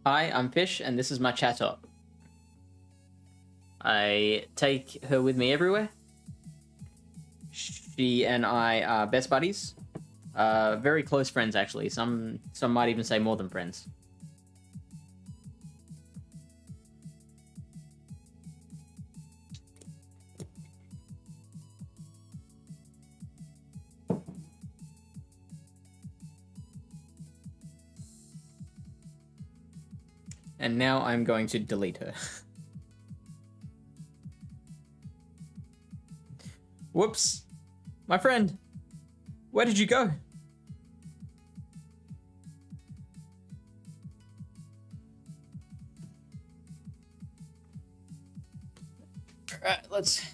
Hi, I'm Fish, and this is my chatot. I take her with me everywhere. She and I are best buddies. Very close friends, actually. Some might even say more than friends. And now I'm going to delete her. Whoops. My friend. Where did you go? Alright, let's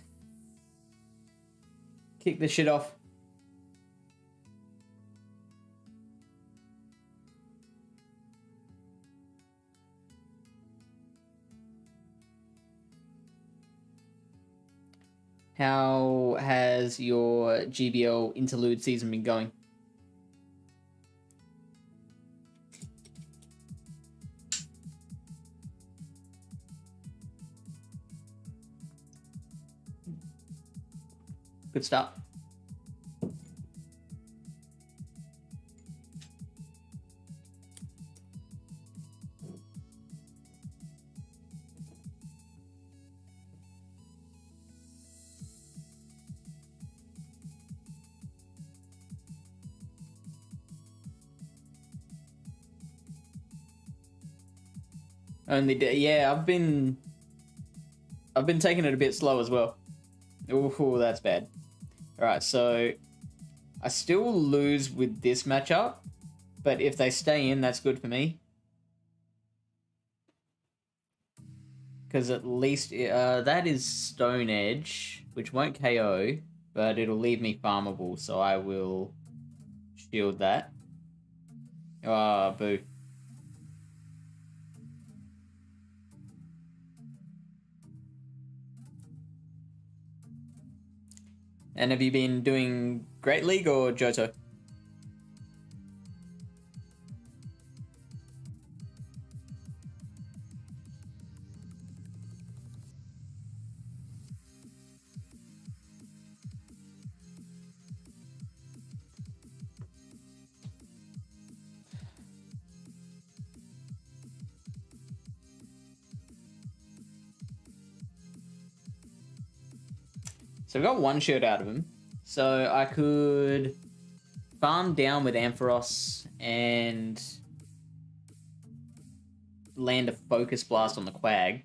kick this shit off. How has your GBL interlude season been going? Good start. Yeah, I've been taking it a bit slow as well. Ooh, that's bad. All right, so I still lose with this matchup, but if they stay in, that's good for me. Because at least that is Stone Edge, which won't KO, but it'll leave me farmable, so I will shield that. Ah, boo. And have you been doing Great League or Johto? So I've got one shield out of him. So I could farm down with Ampharos and land a Focus Blast on the Quag.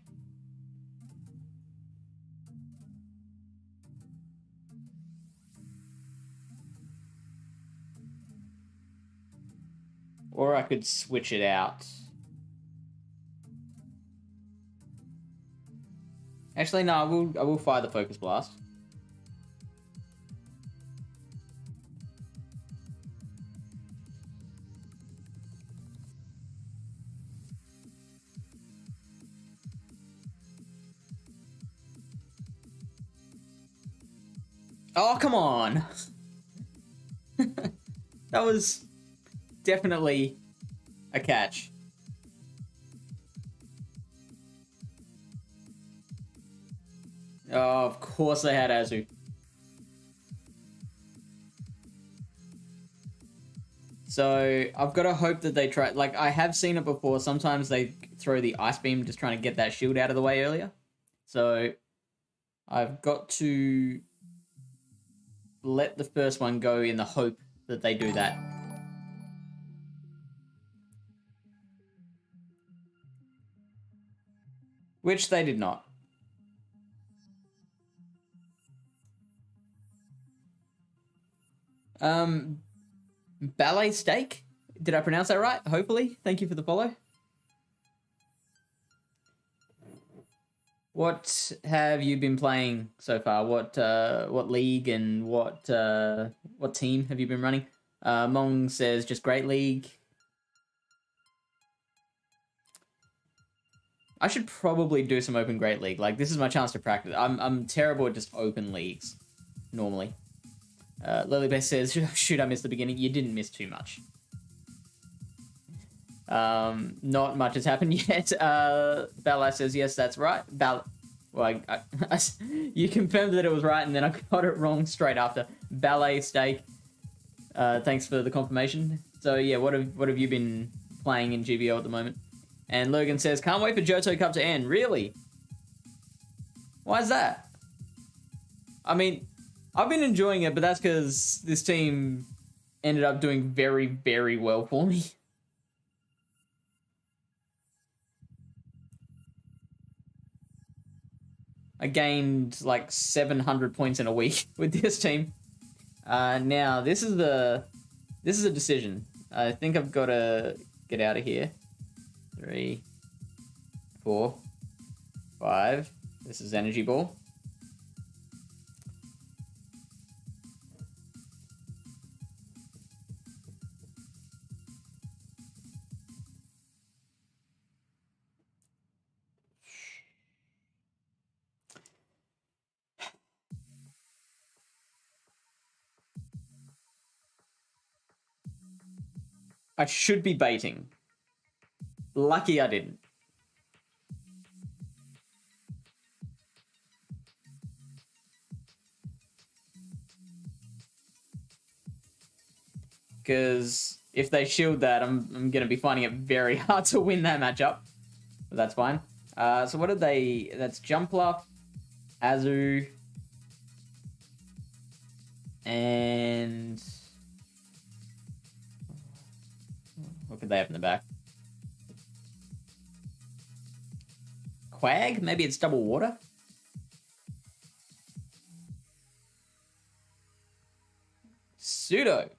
Or I could switch it out. Actually, no, I will fire the Focus Blast. Oh, come on! That was definitely a catch. Oh, of course they had Azu. So I've got to hope that they try. Like, I have seen it before. Sometimes they throw the Ice Beam just trying to get that shield out of the way earlier. So I've got to let the first one go in the hope that they do that. Which they did not. Ballet Steak? Did I pronounce that right? Hopefully. Thank you for the follow. What have you been playing so far? What league and what team have you been running? Mong says just Great League. I should probably do some Open Great League. Like, this is my chance to practice. I'm terrible at just open leagues normally. Lilybeth says, shoot, I missed the beginning. You didn't miss too much. Not much has happened yet. Bella says, yes, that's right. Well, you confirmed that it was right, and then I got it wrong straight after. Ballet Steak. Thanks for the confirmation. So, yeah, what have you been playing in GBL at the moment? And Logan says, can't wait for Johto Cup to end. Really? Why is that? I mean, I've been enjoying it, but that's because this team ended up doing very, very well for me. I gained like 700 points in a week with this team. Now, this is a decision. I think I've got to get out of here. 3, 4, 5. This is Energy Ball. I should be baiting. Lucky I didn't. Because if they shield that, I'm going to be finding it very hard to win that matchup. But that's fine. So what did they... That's Jumpluff, Azu, and... What could they have in the back? Quag? Maybe it's Double Water? Pseudo.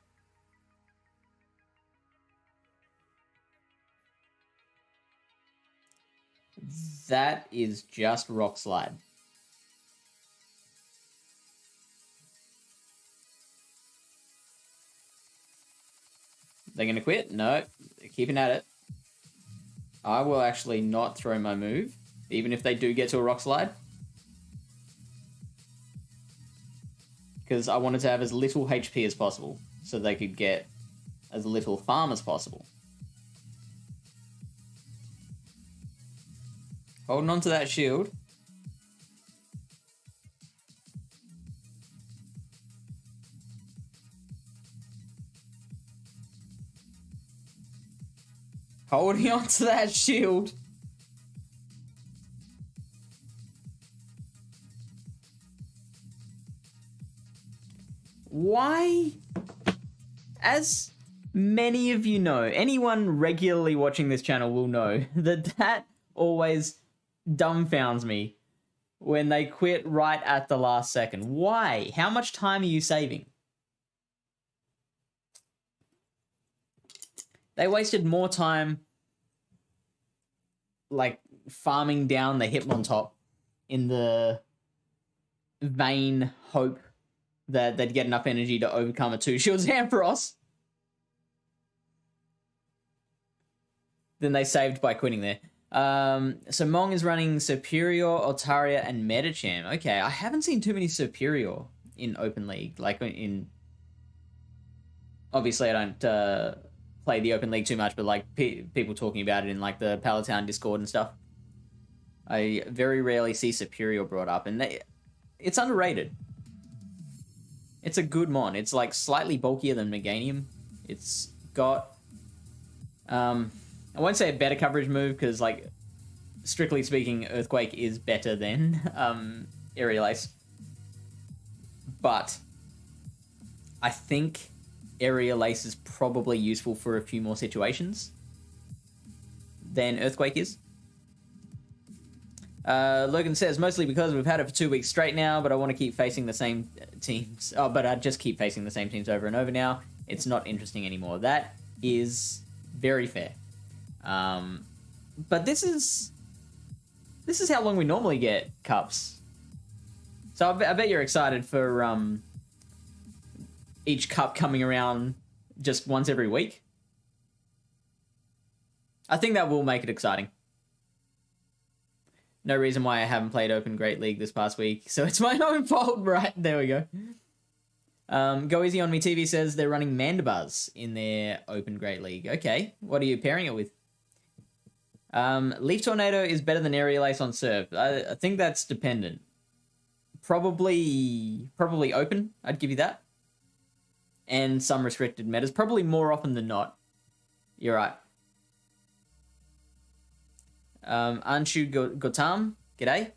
That is just Rock Slide. They're going to quit? No, they're keeping at it. I will actually not throw my move, even if they do get to a Rock Slide. Because I wanted to have as little HP as possible, so they could get as little farm as possible. Holding on to that shield. Holding on to that shield. Why? As many of you know, anyone regularly watching this channel will know that always dumbfounds me when they quit right at the last second. Why? How much time are you saving? They wasted more time like farming down the Hitmontop in the vain hope that they'd get enough energy to overcome a 2-shield Ampharos than they saved by quitting there. So Mong is running Superior, Altaria, and Metacham. Okay, I haven't seen too many Superior in Open League. Like in... Obviously, I don't play the Open League too much, but like people talking about it in like the Pallet Town Discord and stuff. I very rarely see Superior brought up, and it's underrated. It's a good mon. It's like slightly bulkier than Meganium. It's got... I won't say a better coverage move, because, like, strictly speaking, Earthquake is better than Aerial Ace. But I think Aerial Ace is probably useful for a few more situations than Earthquake is. Logan says, mostly because we've had it for 2 weeks straight now, but I want to keep facing the same teams. Oh, but I just keep facing the same teams over and over now. It's not interesting anymore. That is very fair. But this is how long we normally get cups. So I bet you're excited for each cup coming around just once every week. I think that will make it exciting. No reason why I haven't played Open Great League this past week, so it's my own fault. Right, there we go. Go Easy On Me TV says they're running Mandibuzz in their Open Great League. Okay, what are you pairing it with? Leaf Tornado is better than Aerial Ace on serve. I think that's dependent. Probably Open, I'd give you that. And some restricted metas, probably more often than not. You're right. Anshu Gotam, g'day.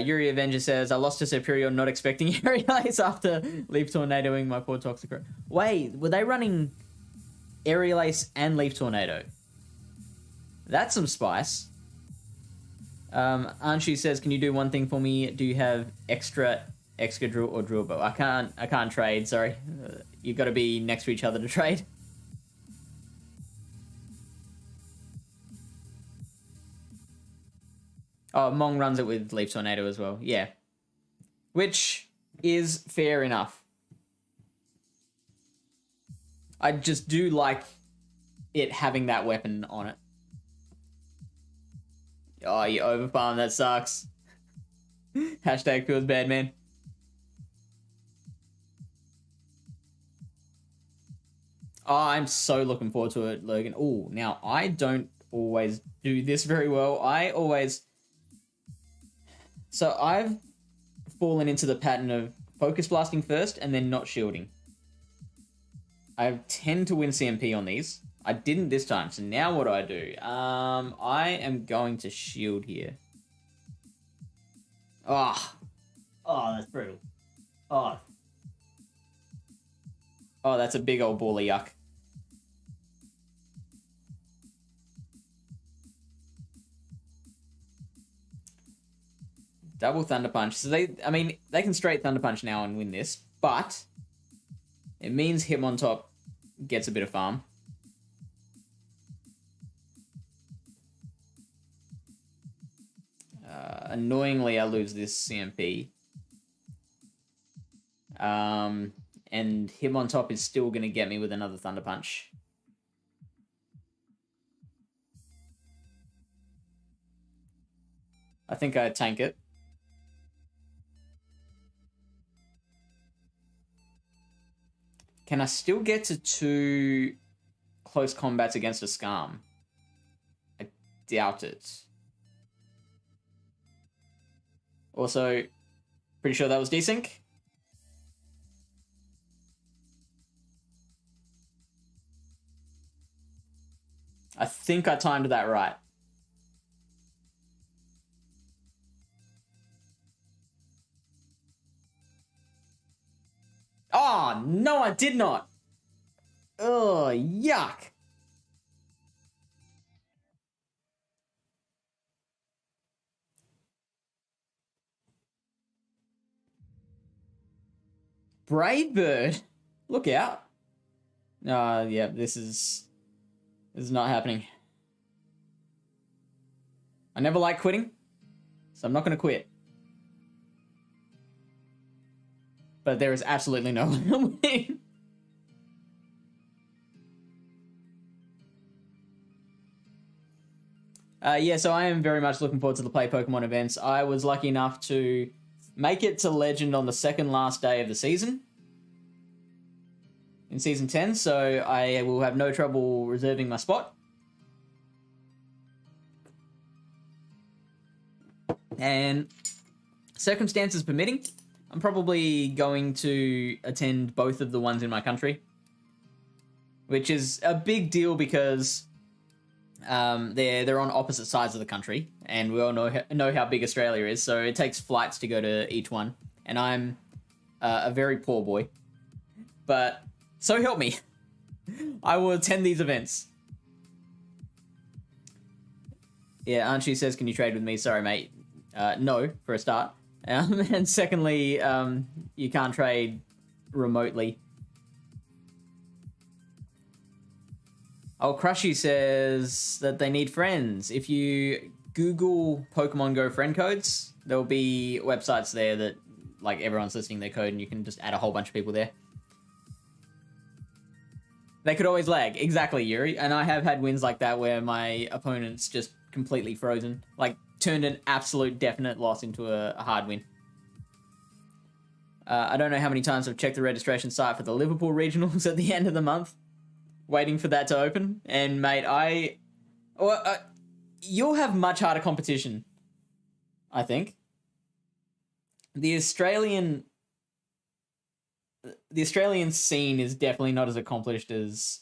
Yuri Avenger says, I lost to Superior not expecting Aerial Ace after Leaf Tornadoing my poor Toxicroak. Wait, were they running Aerial Ace and Leaf Tornado? That's some spice. Anshu says, can you do one thing for me? Do you have extra Excadrill or Drillbow? I can't trade, sorry. You've got to be next to each other to trade. Oh, Mong runs it with Leaf Tornado as well. Yeah. Which is fair enough. I just do like it having that weapon on it. Oh, you overfarm, that sucks. Hashtag feels bad, man. Oh, I'm so looking forward to it, Logan. Oh, now, I don't always do this very well. So I've fallen into the pattern of focus blasting first and then not shielding. I tend to win CMP on these. I didn't this time, so now what do? I am going to shield here. Oh, that's brutal. Oh, that's a big old ball of yuck. Double Thunder Punch. So they can straight Thunder Punch now and win this, but it means Hitmontop gets a bit of farm. Annoyingly, I lose this CMP. And him on top is still going to get me with another Thunder Punch. I think I tank it. Can I still get to 2 close combats against a Skarm? I doubt it. Also, pretty sure that was desync. I think I timed that right. Oh, no, I did not. Oh, yuck. Brave Bird. Look out. Yeah, this is not happening. I never like quitting, so I'm not going to quit. But there is absolutely no winning. Yeah, so I am very much looking forward to the Play Pokemon events. I was lucky enough to make it to Legend on the second last day of the season. In Season 10, so I will have no trouble reserving my spot. And circumstances permitting, I'm probably going to attend both of the ones in my country. Which is a big deal because they're on opposite sides of the country, and we all know how big Australia is, so it takes flights to go to each one. And I'm a very poor boy. But so help me, I will attend these events. Yeah, Archie says, can you trade with me? Sorry, mate. No, for a start. And secondly, you can't trade remotely. Oh, Crushy says that they need friends. If you Google Pokemon Go friend codes, there'll be websites there that, like, everyone's listing their code and you can just add a whole bunch of people there. They could always lag. Exactly, Yuri. And I have had wins like that where my opponent's just completely frozen. Like, turned an absolute definite loss into a hard win. I don't know how many times I've checked the registration site for the Liverpool regionals at the end of the month, waiting for that to open. And, mate, you'll have much harder competition, I think. The Australian scene is definitely not as accomplished as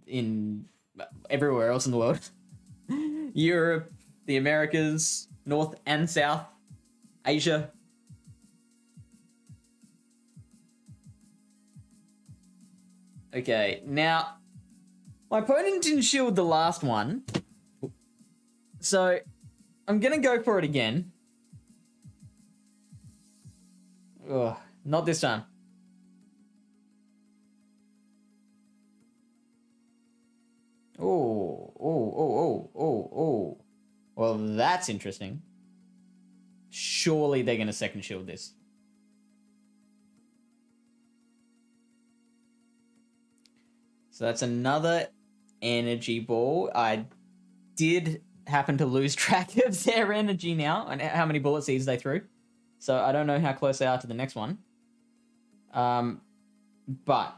in everywhere else in the world. Europe, the Americas, North and South, Asia. Okay, now, my opponent didn't shield the last one, so I'm gonna go for it again. Ugh. Not this time. Oh. Well, that's interesting. Surely they're going to second shield this. So that's another energy ball. I did happen to lose track of their energy now and how many bullet seeds they threw. So I don't know how close they are to the next one. But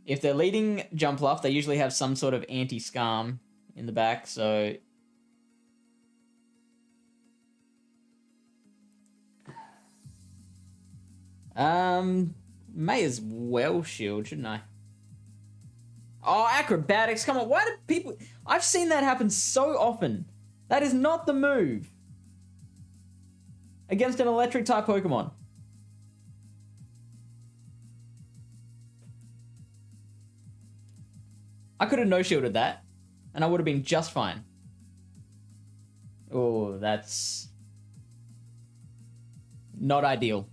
if they're leading Jumpluff, they usually have some sort of anti-Skarm in the back, so... May as well shield, shouldn't I? Oh, acrobatics, come on, why do people... I've seen that happen so often. That is not the move. Against an electric-type Pokemon. I could have no-shielded that, and I would have been just fine. Oh, that's... not ideal.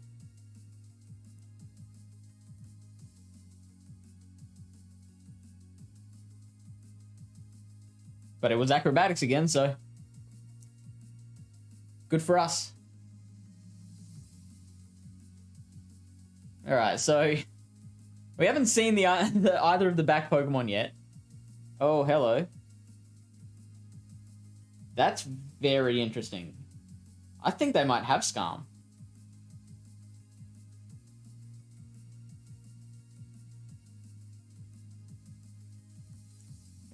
But it was acrobatics again, so... Good for us. All right, so we haven't seen the either of the back Pokemon yet. Oh, hello. That's very interesting. I think they might have Scarm.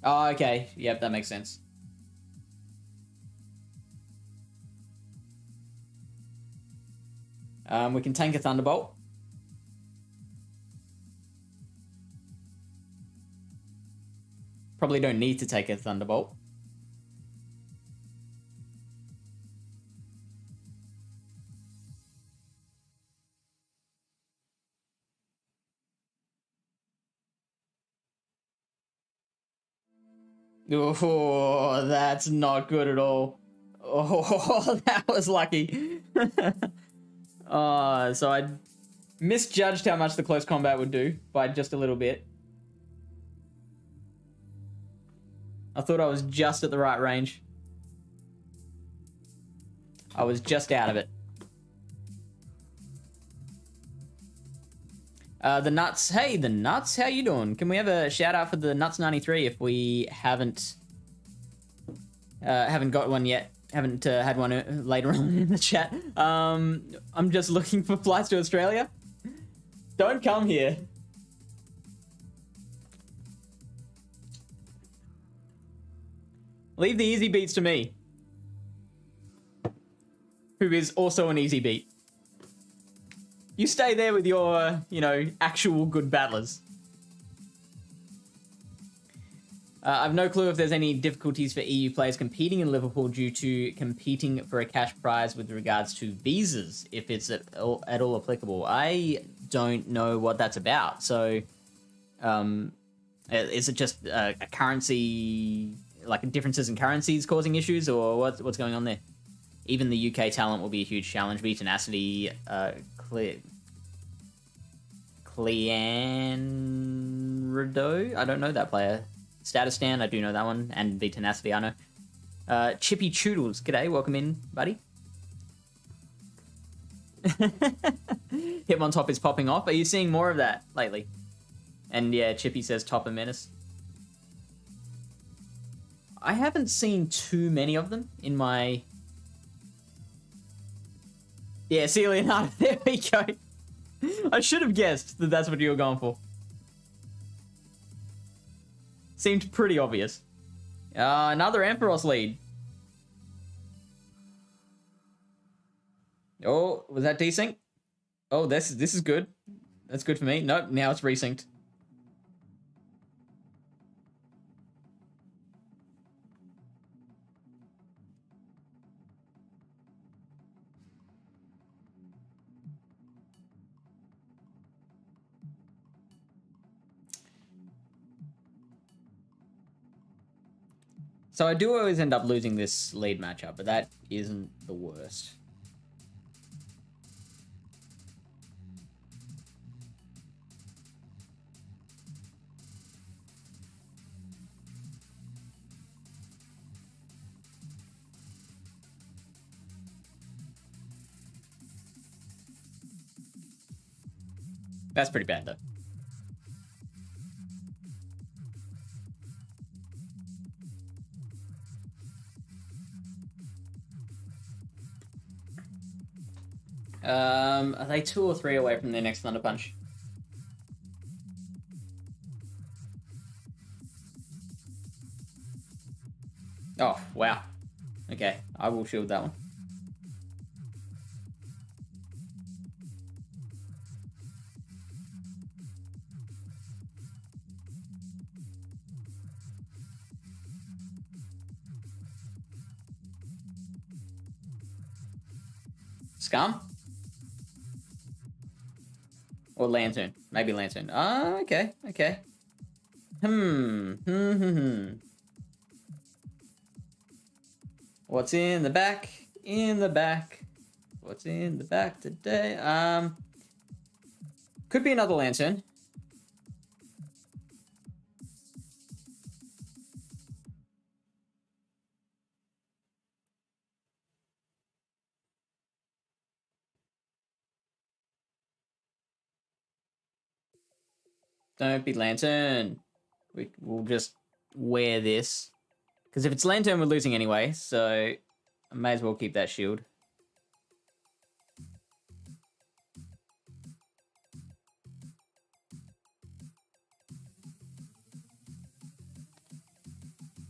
Oh, okay. Yep, that makes sense. We can tank a Thunderbolt. Probably don't need to take a Thunderbolt. Oh, that's not good at all. Oh, that was lucky. So I misjudged how much the close combat would do by just a little bit. I thought I was just at the right range. I was just out of it. The Nuts. Hey, the Nuts, how you doing? Can we have a shout out for the Nuts93 if we haven't got one yet? Haven't had one later on in the chat. I'm just looking for flights to Australia. Don't come here. Leave the easy beats to me, who is also an easy beat. You stay there with your, you know, actual good battlers. I've no clue if there's any difficulties for EU players competing in Liverpool due to competing for a cash prize with regards to visas, if it's at all applicable. I don't know what that's about. So, is it just a currency, like differences in currencies causing issues, or what's going on there? Even the UK talent will be a huge challenge. Tenacity, Cleanrido, I don't know that player. Status Stand, I do know that one, and the Tenacity, I know. Chippy Choodles, g'day, welcome in, buddy. Hitmontop is popping off. Are you seeing more of that lately? And yeah, Chippy says Top and Menace. I haven't seen too many of them in my... Yeah, see Leonardo, there we go. I should have guessed that that's what you were going for. Seemed pretty obvious. Another Ampharos lead. Oh, was that desync? Oh, this is good. That's good for me. Nope, now it's resynced. So I do always end up losing this lead matchup, but that isn't the worst. That's pretty bad, though. Are they 2 or 3 away from their next Thunder Punch? Oh, wow. Okay, I will shield that one. Scum? Or Lantern. Maybe Lantern. Ah, okay, okay. What's in the back? In the back. What's in the back today? Could be another Lantern. Don't be Lantern. We'll just wear this. Because if it's Lantern, we're losing anyway, so I may as well keep that shield.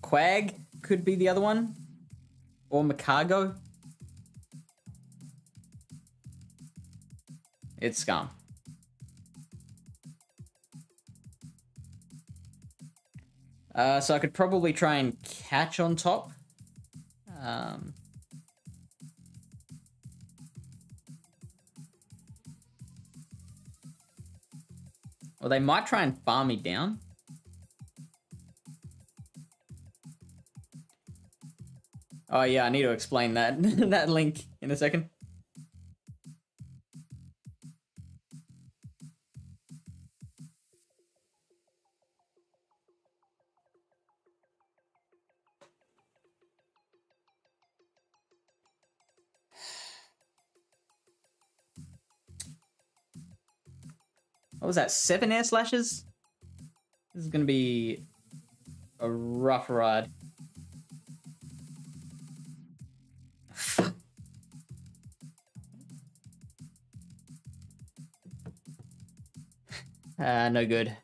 Quag could be the other one. Or Macargo. It's Scum. So I could probably try and catch on top. Or they might try and farm me down. Oh yeah, I need to explain that that link in a second. What was that? 7 air slashes? This is gonna be a rough ride. No good.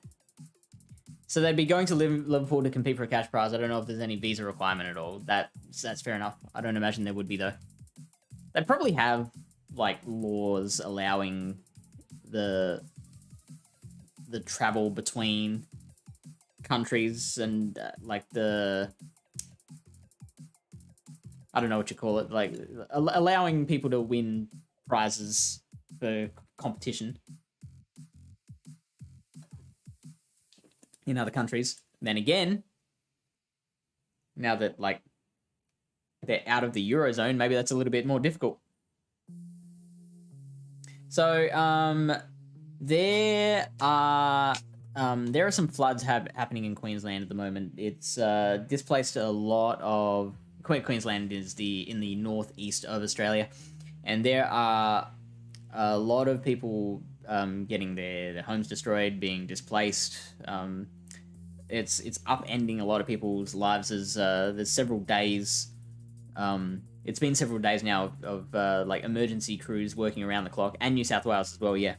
So they'd be going to Liverpool to compete for a cash prize. I don't know if there's any visa requirement at all. That's fair enough. I don't imagine there would be, though. They probably have, like, laws allowing the travel between countries and, like, I don't know what you call it. Like, allowing people to win prizes for competition in other countries. Then again, now that, like, they're out of the Eurozone, maybe that's a little bit more difficult. So, there are some floods happening in Queensland at the moment. It's displaced a lot of... Queensland is in the northeast of Australia, and there are a lot of people getting their homes destroyed, being displaced. It's upending a lot of people's lives. As there's several days. It's been several days now of like emergency crews working around the clock, and New South Wales as well. Yeah,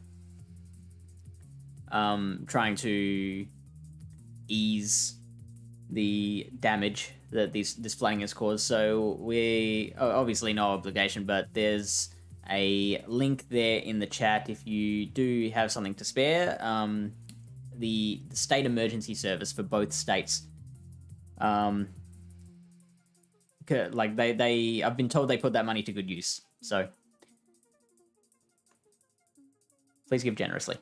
trying to ease the damage that this flooding has caused. So we obviously no obligation, but there's a link there in the chat if you do have something to spare. The state emergency service for both states. Like I've been told they put that money to good use. So please give generously.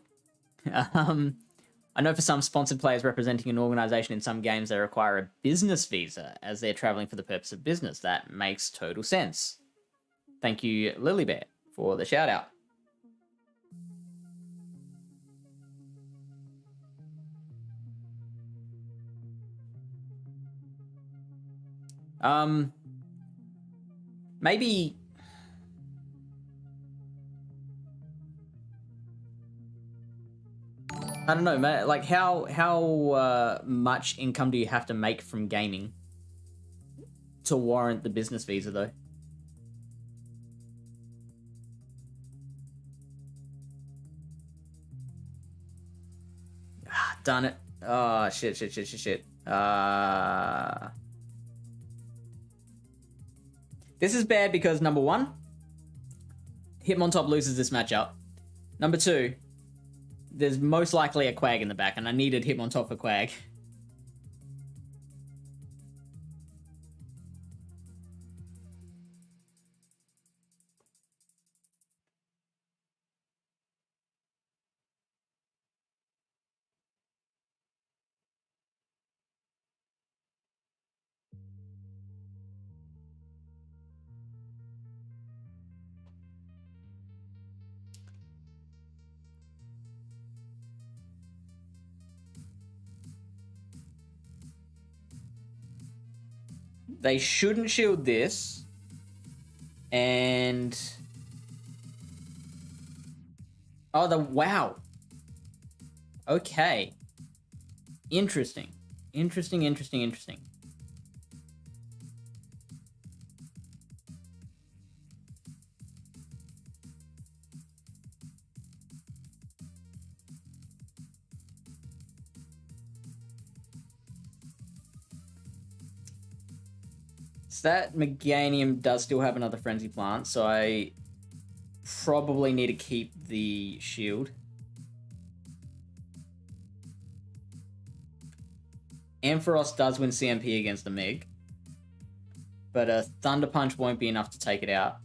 I know for some sponsored players representing an organization in some games, they require a business visa as they're traveling for the purpose of business. That makes total sense. Thank you, Lilybear, for the shout out. Maybe... I don't know, like how much income do you have to make from gaming to warrant the business visa, though? Ah, darn it. Oh, shit. This is bad because, number one, Hitmontop loses this matchup. Number two, there's most likely a Quag in the back, and I needed Hitmontop for Quag. They shouldn't shield this. And... oh, wow. Okay. Interesting. Interesting, interesting, interesting. So that Meganium does still have another Frenzy Plant, so I probably need to keep the shield. Ampharos does win CMP against the Meg, but a Thunder Punch won't be enough to take it out.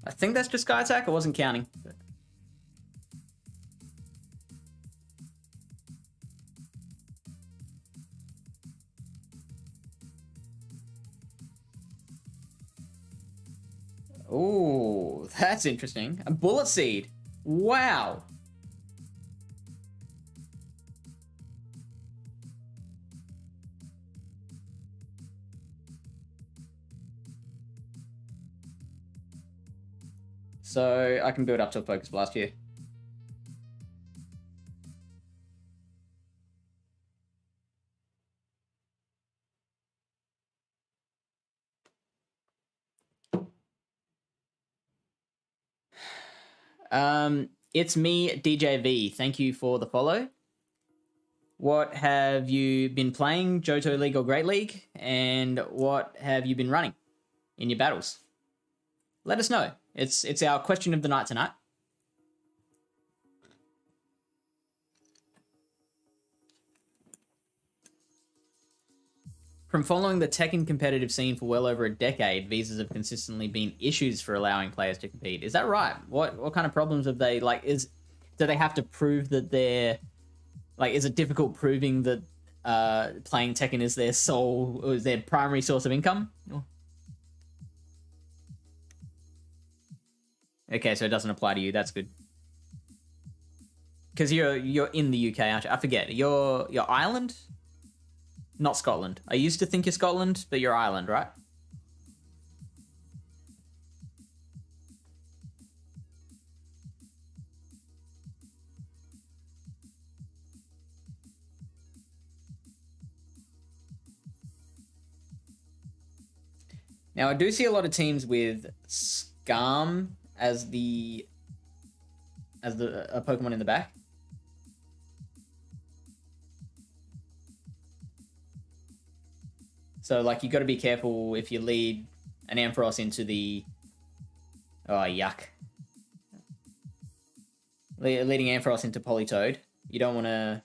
I think that's just Sky Attack. I wasn't counting. But... Oh, that's interesting. A Bullet Seed. Wow. So I can build up to a Focus Blast here. It's me, DJV. Thank you for the follow. What have you been playing, Johto League or Great League? And what have you been running in your battles? Let us know. It's our question of the night tonight. From following the Tekken competitive scene for well over a decade, visas have consistently been issues for allowing players to compete. Is that right? What kind of problems have they, like, do they have to prove that they're, like, is it difficult proving that playing Tekken is their sole, or is their primary source of income? Okay, so it doesn't apply to you. That's good. Because you're in the UK, aren't you? I forget. You're Ireland? Not Scotland. I used to think you're Scotland, but you're Ireland, right? Now, I do see a lot of teams with Skarm as a Pokemon in the back. So, like, you got to be careful if you lead an Ampharos into the... Oh, yuck. Leading Ampharos into Politoed. You don't want to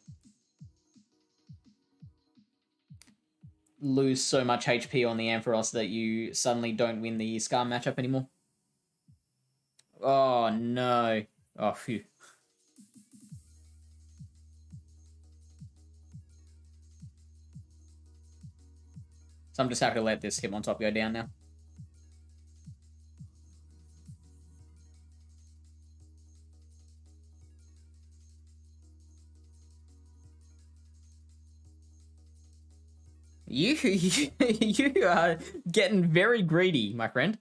lose so much HP on the Ampharos that you suddenly don't win the Skarm matchup anymore. Oh, no. Oh, phew. So I'm just happy to let this Hitmontop go down now. You are getting very greedy, my friend.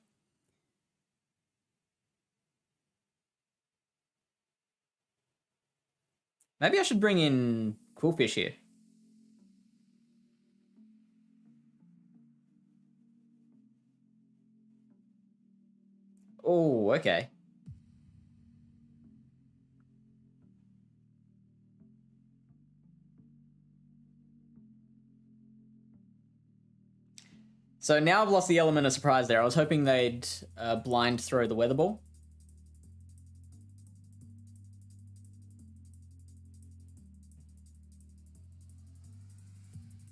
Maybe I should bring in Quillfish here. Oh, okay. So now I've lost the element of surprise there. I was hoping they'd blind throw the Weather Ball.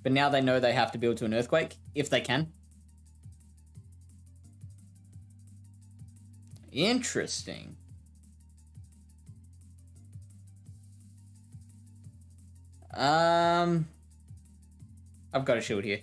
But now they know they have to build to an Earthquake, if they can. Interesting. I've got a shield here.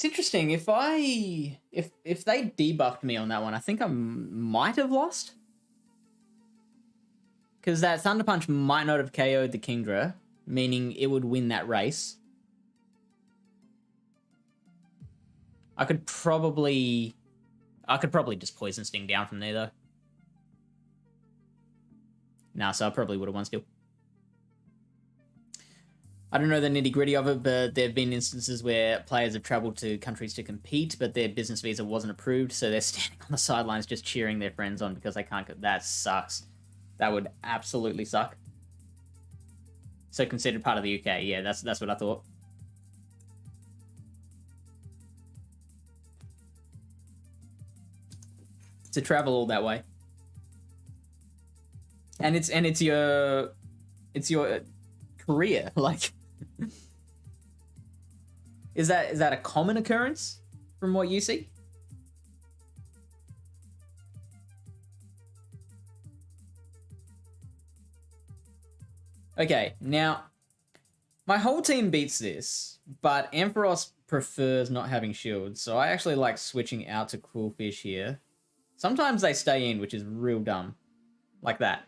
It's interesting. If they debuffed me on that one, I think I might have lost. Because that Thunder Punch might not have KO'd the Kingdra, meaning it would win that race. I could probably just Poison Sting down from there, though. Nah, so I probably would have won still. I don't know the nitty-gritty of it, but there have been instances where players have travelled to countries to compete, but their business visa wasn't approved, so they're standing on the sidelines just cheering their friends on because they can't... That sucks. That would absolutely suck. So considered part of the UK. Yeah, that's what I thought. To travel all that way. And it's your career, like... Is that a common occurrence from what you see? Okay, now my whole team beats this, but Ampharos prefers not having shields, so I actually like switching out to Qwilfish here. Sometimes they stay in, which is real dumb. Like that.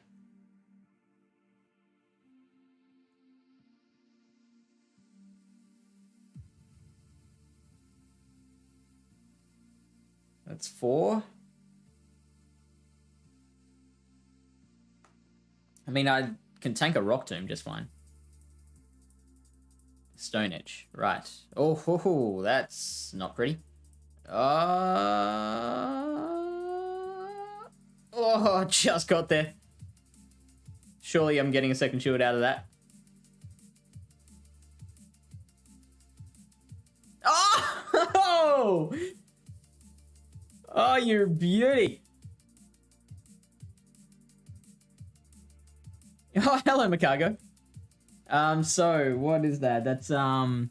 That's 4. I mean, I can tank a Rock Tomb just fine. Stone Edge, right. Oh, ho, ho, that's not pretty. Oh, just got there. Surely I'm getting a second shield out of that. Oh! Oh, you're a beauty. Oh, hello, Makago. So what is that? That's oh,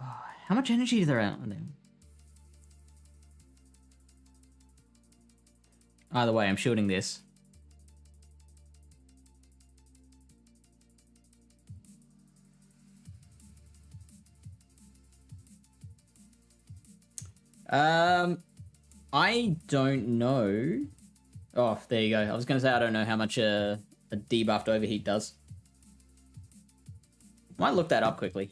how much energy is there out on them? Either way, I'm shooting this. I don't know. Oh, there you go. I was going to say I don't know how much a debuffed overheat does. Might look that up quickly.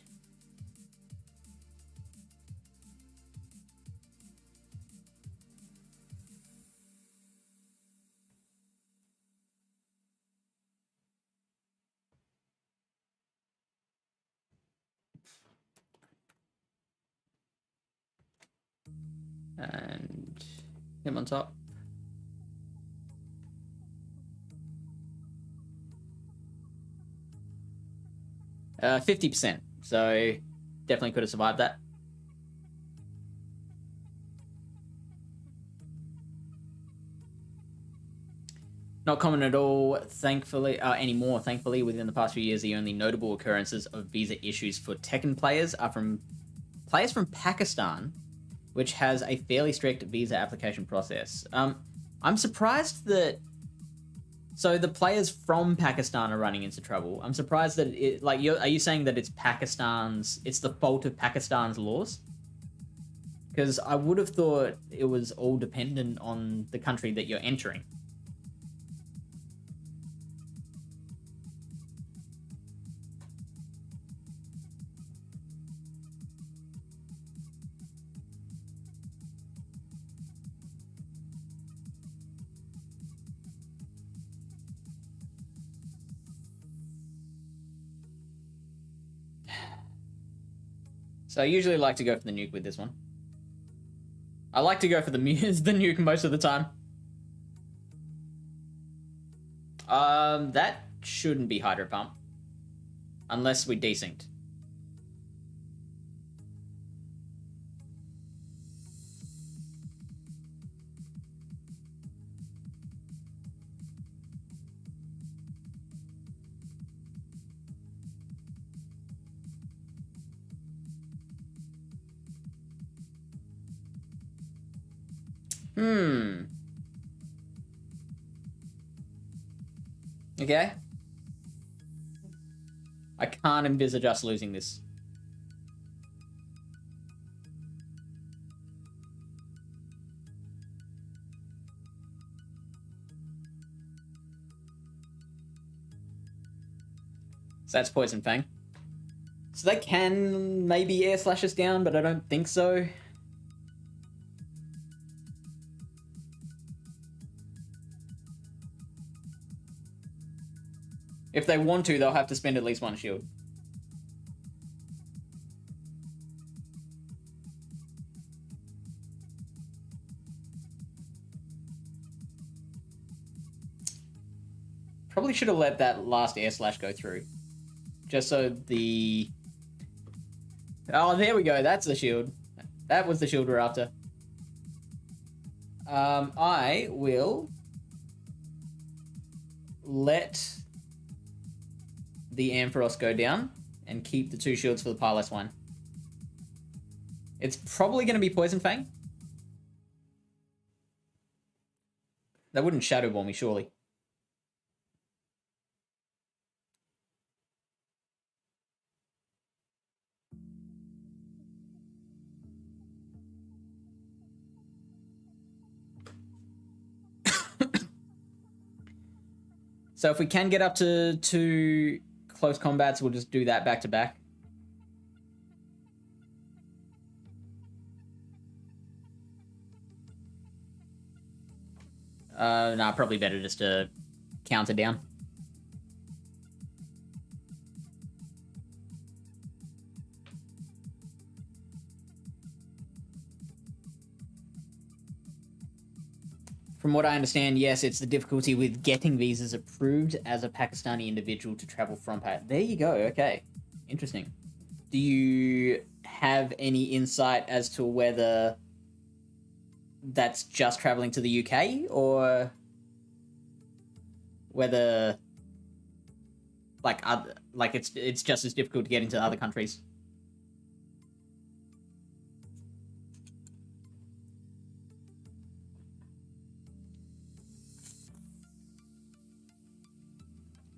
And him on top. Uh, 50%. So definitely could have survived that. Not common at all, thankfully, anymore, thankfully. Within the past few years, the only notable occurrences of visa issues for Tekken players are from players from Pakistan, which has a fairly strict visa application process. I'm surprised that... So the players from Pakistan are running into trouble. I'm surprised that it... Like, are you saying that it's Pakistan's... It's the fault of Pakistan's laws? Because I would have thought it was all dependent on the country that you're entering. So I usually like to go for the nuke with this one. I like to go for the nuke most of the time. That shouldn't be Hydro Pump. Unless we desynced. Okay? I can't envisage us losing this. So that's Poison Fang. So they can maybe air slash us down, but I don't think so. If they want to, they'll have to spend at least one shield. Probably should have let that last air slash go through. Just so the... Oh, there we go. That's the shield. That was the shield we're after. I will let the Ampharos go down and keep the 2 shields for the Parless one. It's probably going to be Poison Fang. That wouldn't Shadow Ball me, surely. So if we can get up to 2 close combats, we'll just do that back to back. Nah, probably better just to counter down. From what I understand, yes, it's the difficulty with getting visas approved as a Pakistani individual to travel from Pakistan. There you go, okay. Interesting. Do you have any insight as to whether that's just traveling to the UK, or whether it's just as difficult to get into other countries?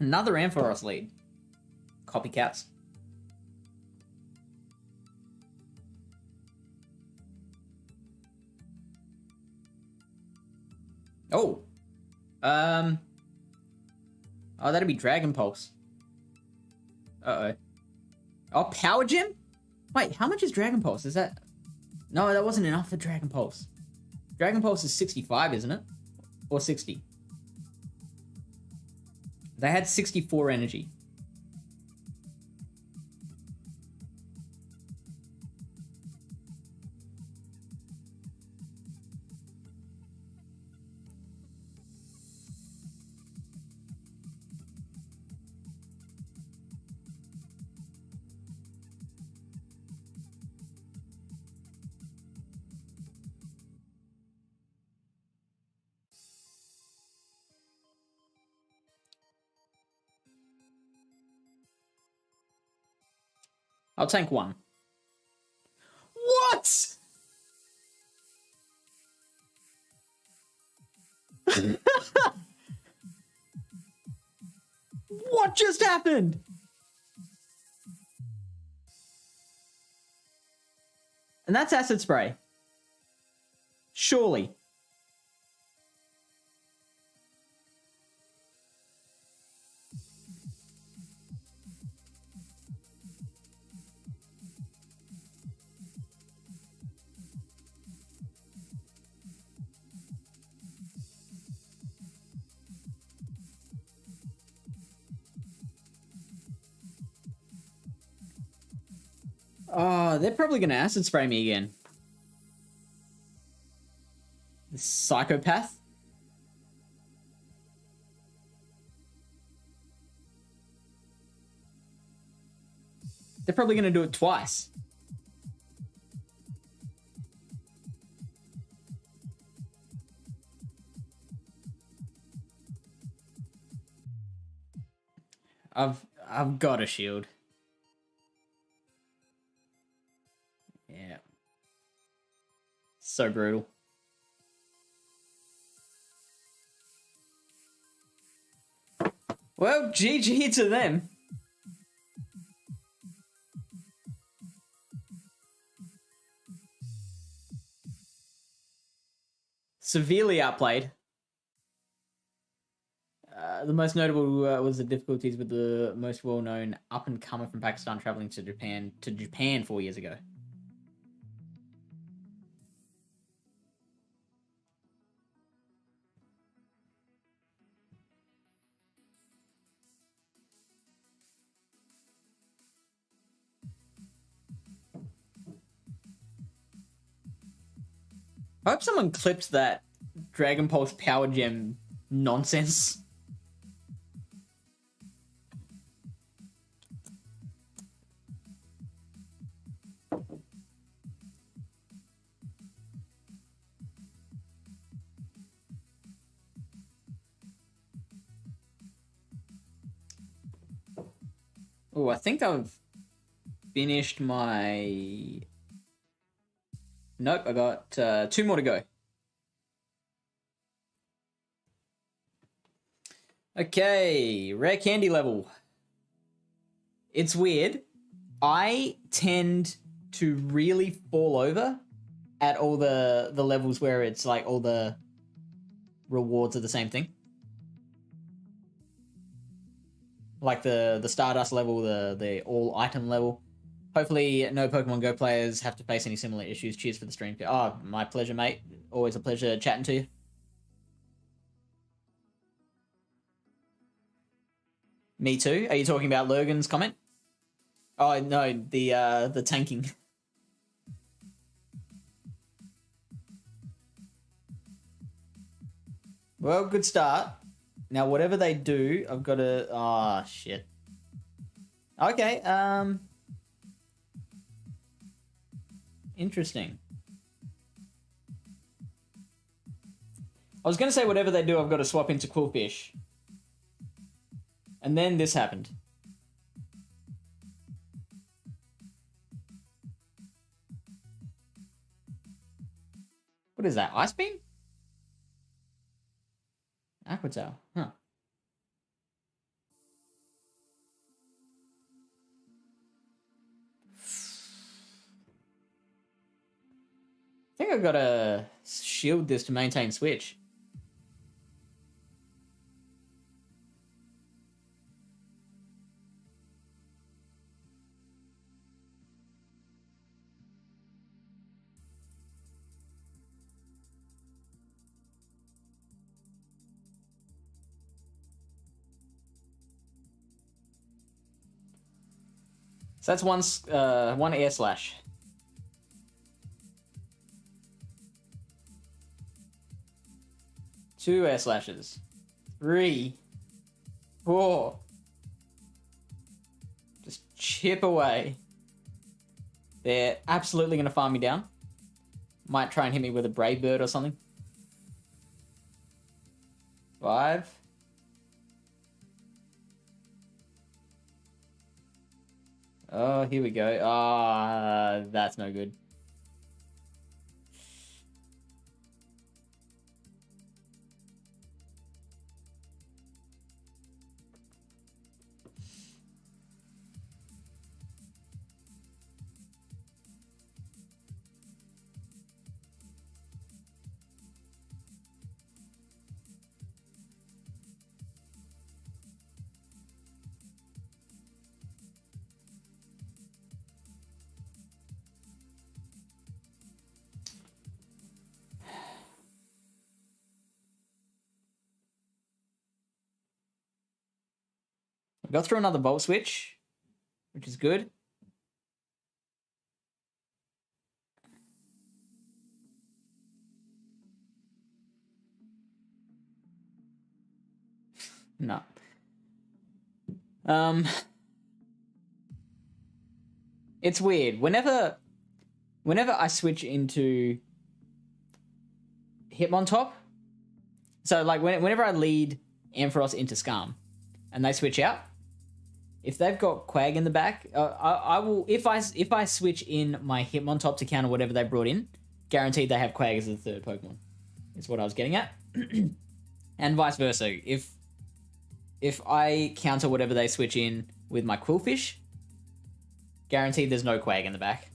Another Ampharos lead. Copycats. Oh. Oh, that'd be Dragon Pulse. Uh-oh. Oh, Power Gem? Wait, how much is Dragon Pulse? Is that... No, that wasn't enough for Dragon Pulse. Dragon Pulse is 65, isn't it? Or 60? They had 64 energy. I'll tank 1. What? What just happened? And that's Acid Spray. Surely. Oh, they're probably going to Acid Spray me again. The psychopath. They're probably going to do it twice. I've got a shield. Yeah. So brutal. Well, GG to them. Severely outplayed. The most notable was the difficulties with the most well-known up-and-comer from Pakistan traveling to Japan 4 years ago. I hope someone clips that Dragon Pulse Power Gem nonsense. Oh, I think I've finished my... Nope, I got 2 more to go. Okay, rare candy level. It's weird. I tend to really fall over at all the levels where it's like all the rewards are the same thing. Like the Stardust level, the all item level. Hopefully no Pokemon Go players have to face any similar issues. Cheers for the stream. Oh, my pleasure, mate. Always a pleasure chatting to you. Me too. Are you talking about Logan's comment? Oh no, the tanking. Well, good start. Now whatever they do, I've got to... Oh, shit. Okay, interesting. I was going to say whatever they do, I've got to swap into Quillfish. And then this happened. What is that? Ice Beam? Aqua Tail. Huh. I think I've got to shield this to maintain switch. So that's one air slash. Two air slashes. 3. 4. Just chip away. They're absolutely going to farm me down. Might try and hit me with a Brave Bird or something. 5. Oh, here we go. Ah, that's no good. Got through another Volt Switch, which is good. No. It's weird. Whenever I switch into Hitmontop, so like whenever I lead Ampharos into Skarm, and they switch out, if they've got Quag in the back, I will. If I switch in my Hitmontop to counter whatever they brought in, guaranteed they have Quag as the third Pokemon. Is what I was getting at, and vice versa. If if I counter whatever they switch in with my Quillfish, guaranteed there's no Quag in the back.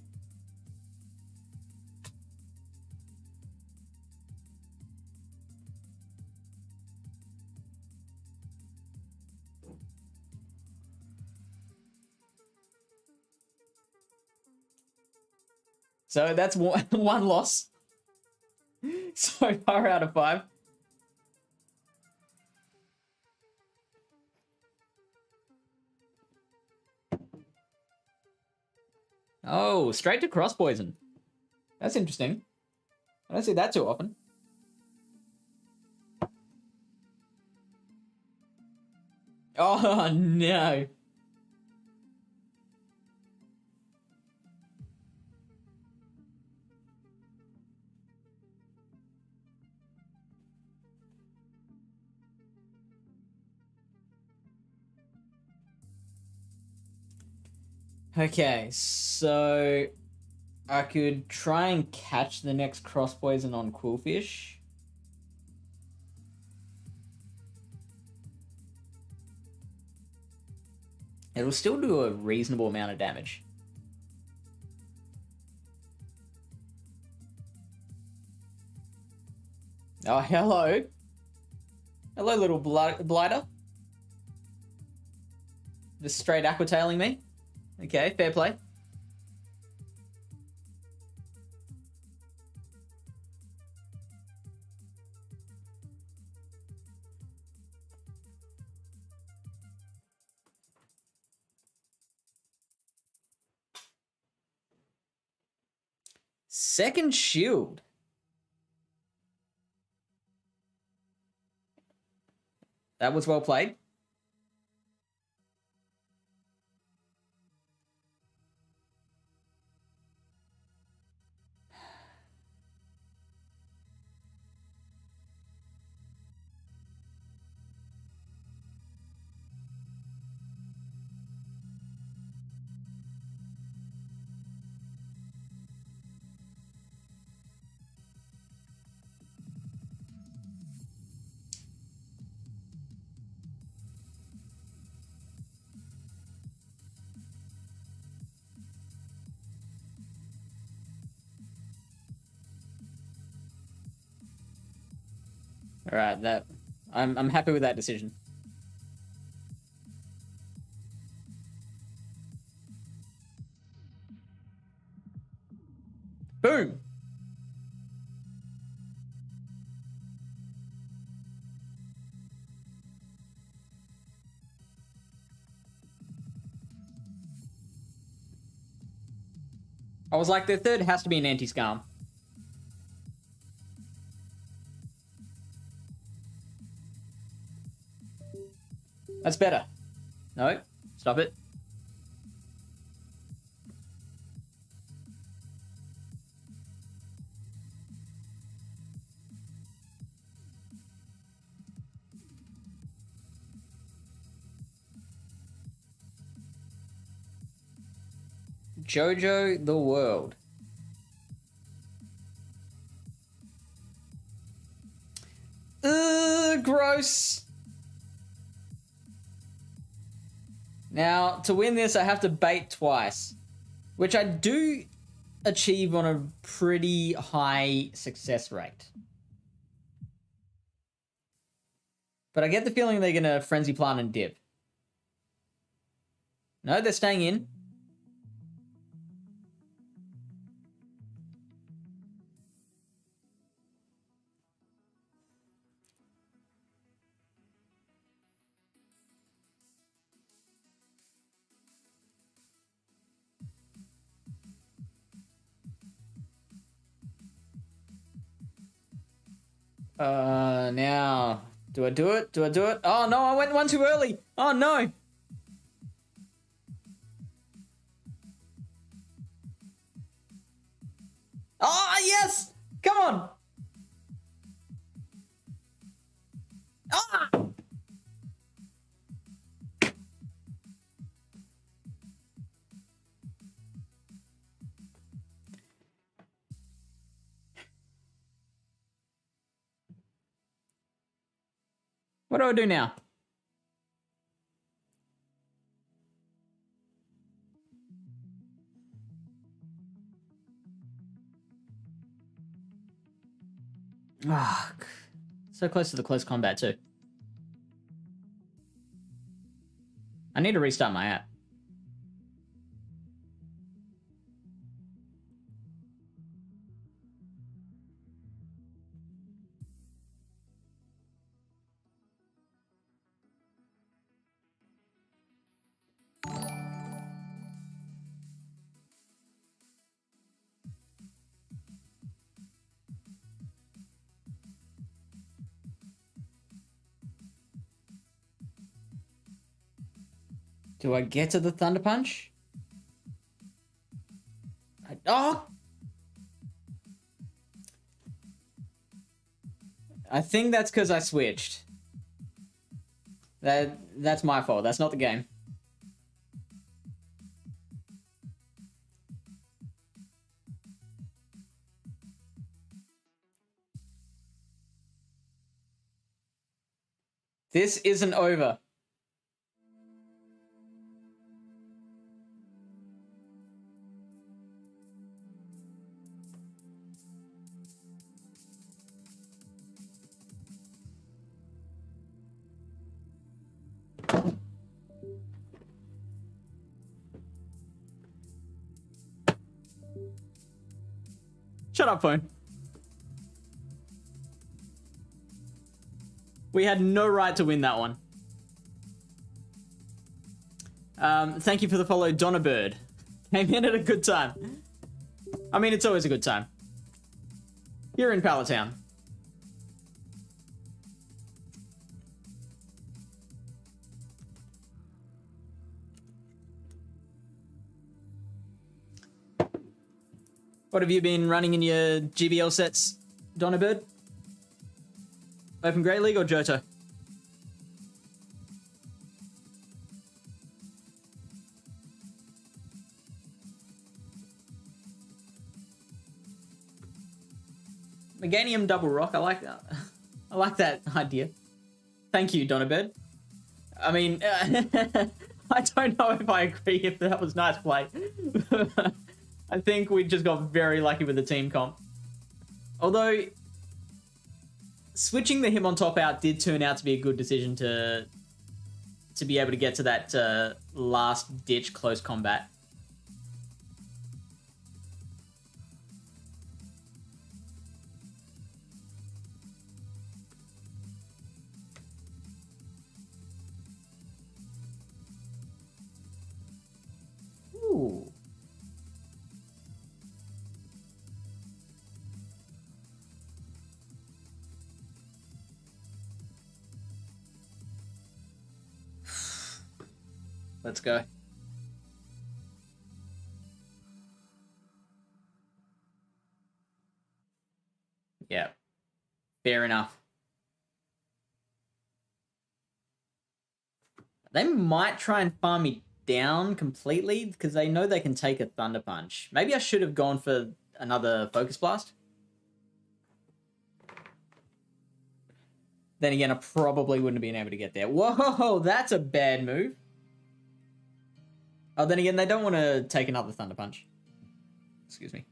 So that's one loss so far out of 5. Oh, straight to cross poison. That's interesting. I don't see that too often. Oh, no. Okay, so I could try and catch the next cross poison on Quillfish. It'll still do a reasonable amount of damage. Oh, hello. Hello, little blighter. Just straight aquatailing me. Okay, fair play. Second shield. That was well played. All right, that I'm happy with that decision. Boom. I was like, the third has to be an anti-scam. That's better. No, stop it. Jojo the World. Ugh, gross. Now, to win this, I have to bait twice, which I do achieve on a pretty high success rate. But I get the feeling they're going to Frenzy Plant and dip. No, they're staying in. Now, do I do it? Do I do it? Oh, no, I went one too early. Oh, no. Oh, yes. Come on. Ah. What do I do now? Ah, so close to the close combat too. I need to restart my app. Do I get to the Thunder Punch? Oh! I think that's because I switched. That's my fault. That's not the game. This isn't over. Shut up, phone. We had no right to win that one. Thank you for the follow, Donna Bird. Came in at a good time. I mean, it's always a good time. Here in Pallet Town. What have you been running in your GBL sets, Donna Bird? Open Great League or Johto? Meganium Double Rock, I like that. I like that idea. Thank you, Donna Bird. I mean, I don't know if I agree if that was nice play. I think we just got very lucky with the team comp. Although, switching the him on top out did turn out to be a good decision to be able to get to that last ditch close combat. Ooh. Let's go. Yeah. Fair enough. They might try and farm me down completely because they know they can take a Thunder Punch. Maybe I should have gone for another Focus Blast. Then again, I probably wouldn't have been able to get there. Whoa, that's a bad move. Oh, then again, they don't want to take another Thunder Punch. Excuse me.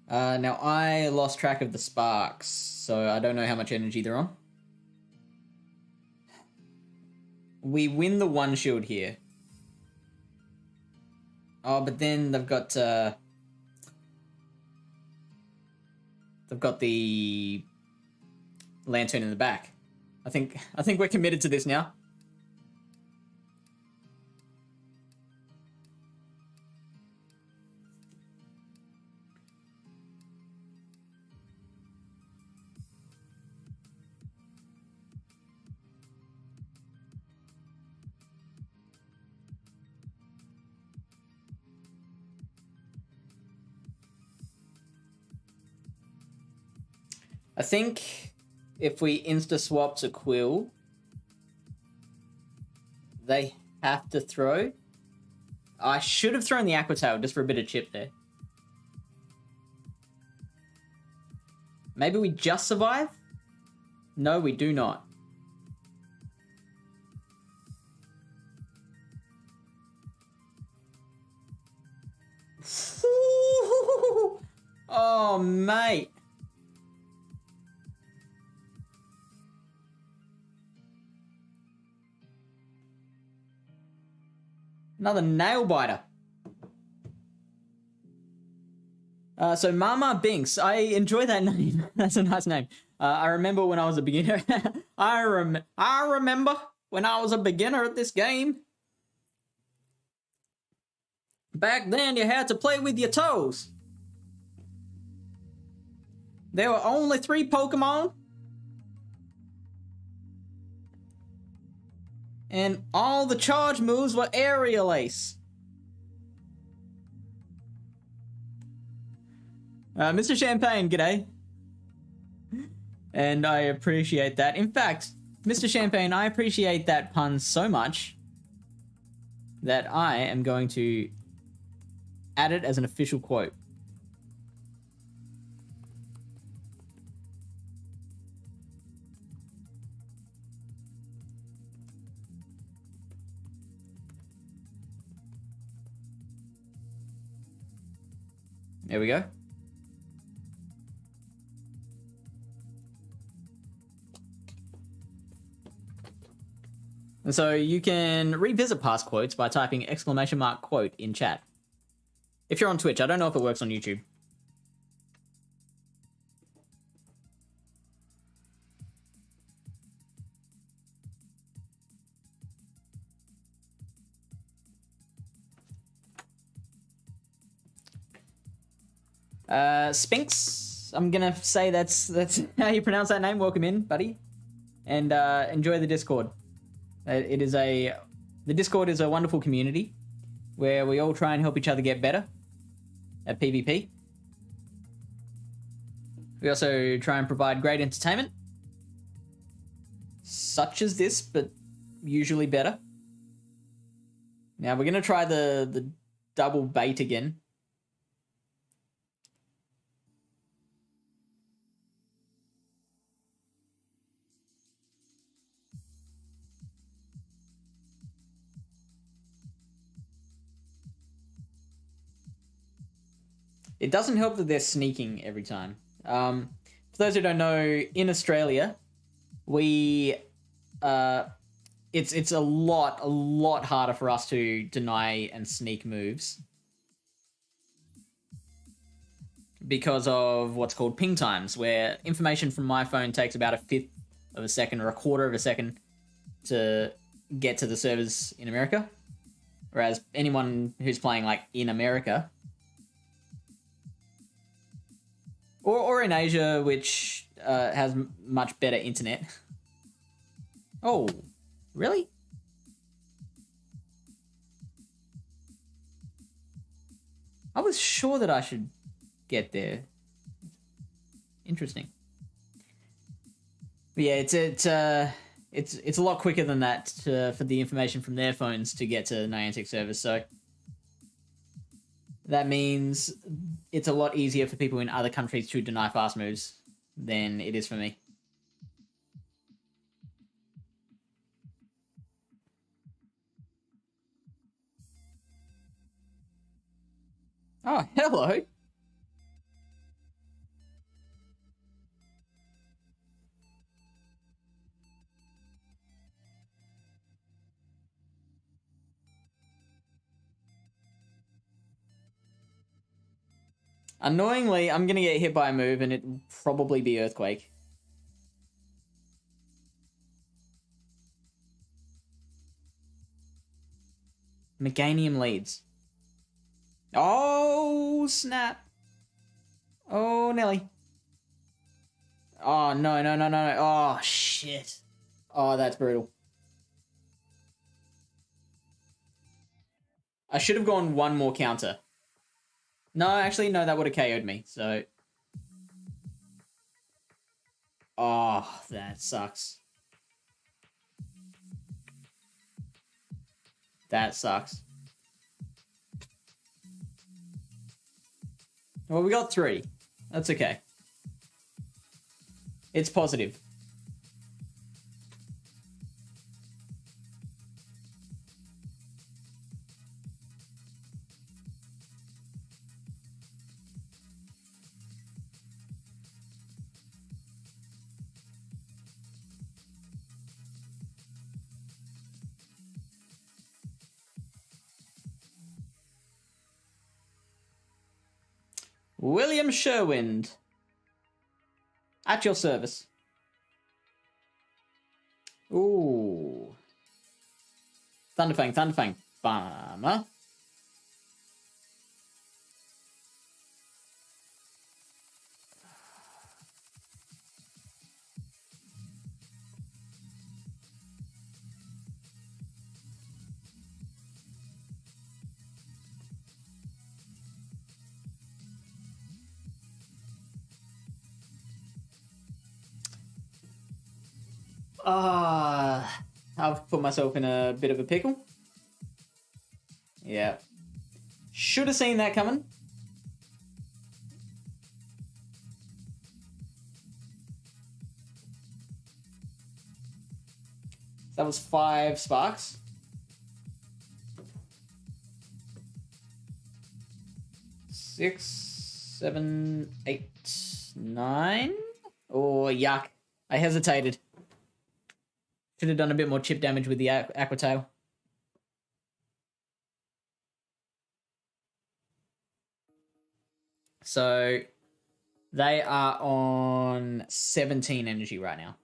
Now, I lost track of the sparks, so I don't know how much energy they're on. We win the one shield here. Oh, but then they've got the Lantern in the back. I think we're committed to this now. I think if we insta-swap to Quill, they have to throw. I should have thrown the Aqua Tail just for a bit of chip there. Maybe we just survive? No, we do not. Oh, mate. Another nail biter. So Mama Binks, I enjoy that name. That's a nice name. I remember when I was a beginner. I remember when I was a beginner at this game. Back then, you had to play with your toes. There were only 3 Pokemon. And all the charge moves were Aerial Ace. Mr. Champagne, g'day. And I appreciate that. In fact, Mr. Champagne, I appreciate that pun so much that I am going to add it as an official quote. There we go. And so you can revisit past quotes by typing !quote in chat. If you're on Twitch, I don't know if it works on YouTube. Spinks, I'm gonna say that's how you pronounce that name. Welcome in, buddy, and enjoy the Discord. The Discord is a wonderful community where we all try and help each other get better at PvP. We also try and provide great entertainment, such as this, but usually better. Now we're gonna try the double bait again. It doesn't help that they're sneaking every time. For those who don't know, in Australia, we it's a lot harder for us to deny and sneak moves because of what's called ping times, where information from my phone takes about 1/5 of a second or 1/4 of a second to get to the servers in America, whereas anyone who's playing like in America or in Asia, which has much better internet. Oh, really? I was sure that I should get there. Interesting. But yeah, it's a lot quicker than that for the information from their phones to get to Niantic servers. So that means it's a lot easier for people in other countries to deny fast moves than it is for me. Oh, hello. Annoyingly, I'm going to get hit by a move and it'll probably be Earthquake. Meganium leads. Oh, snap. Oh, Nelly. Oh, no. Oh, shit. Oh, that's brutal. I should have gone one more counter. No, actually, no, that would have KO'd me, so... Oh, that sucks. That sucks. Well, we got 3. That's okay. It's positive. William Sherwind. At your service. Ooh. Thunderfang, Thunderfang. Bomber. I've put myself in a bit of a pickle. Yeah. Should have seen that coming. That was 5 sparks. 6, 7, 8, 9. Oh, yuck. I hesitated. Should have done a bit more chip damage with the Aqua Tail. So they are on 17 energy right now.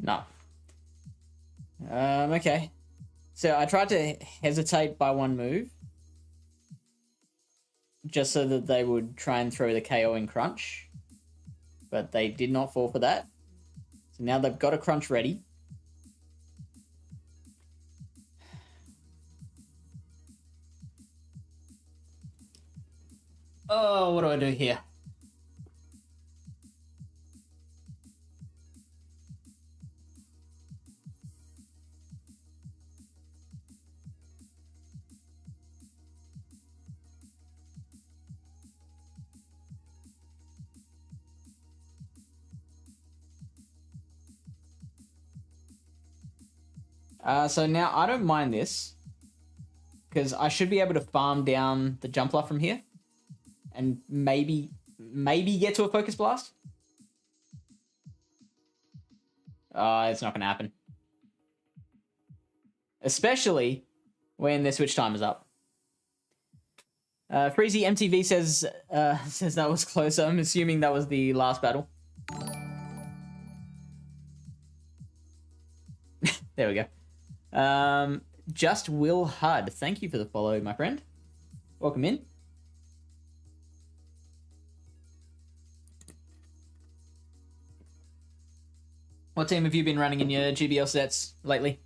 No. Okay. So I tried to hesitate by one move. Just so that they would try and throw the KO in Crunch. But they did not fall for that. So now they've got a Crunch ready. Oh, what do I do here? So now I don't mind this. Because I should be able to farm down the Jumpler from here. And maybe get to a Focus Blast. It's not going to happen. Especially when their switch time is up. Freezy MTV says that was close. I'm assuming that was the last battle. There we go. Just Will Hud. Thank you for the follow, my friend. Welcome in. What team have you been running in your GBL sets lately?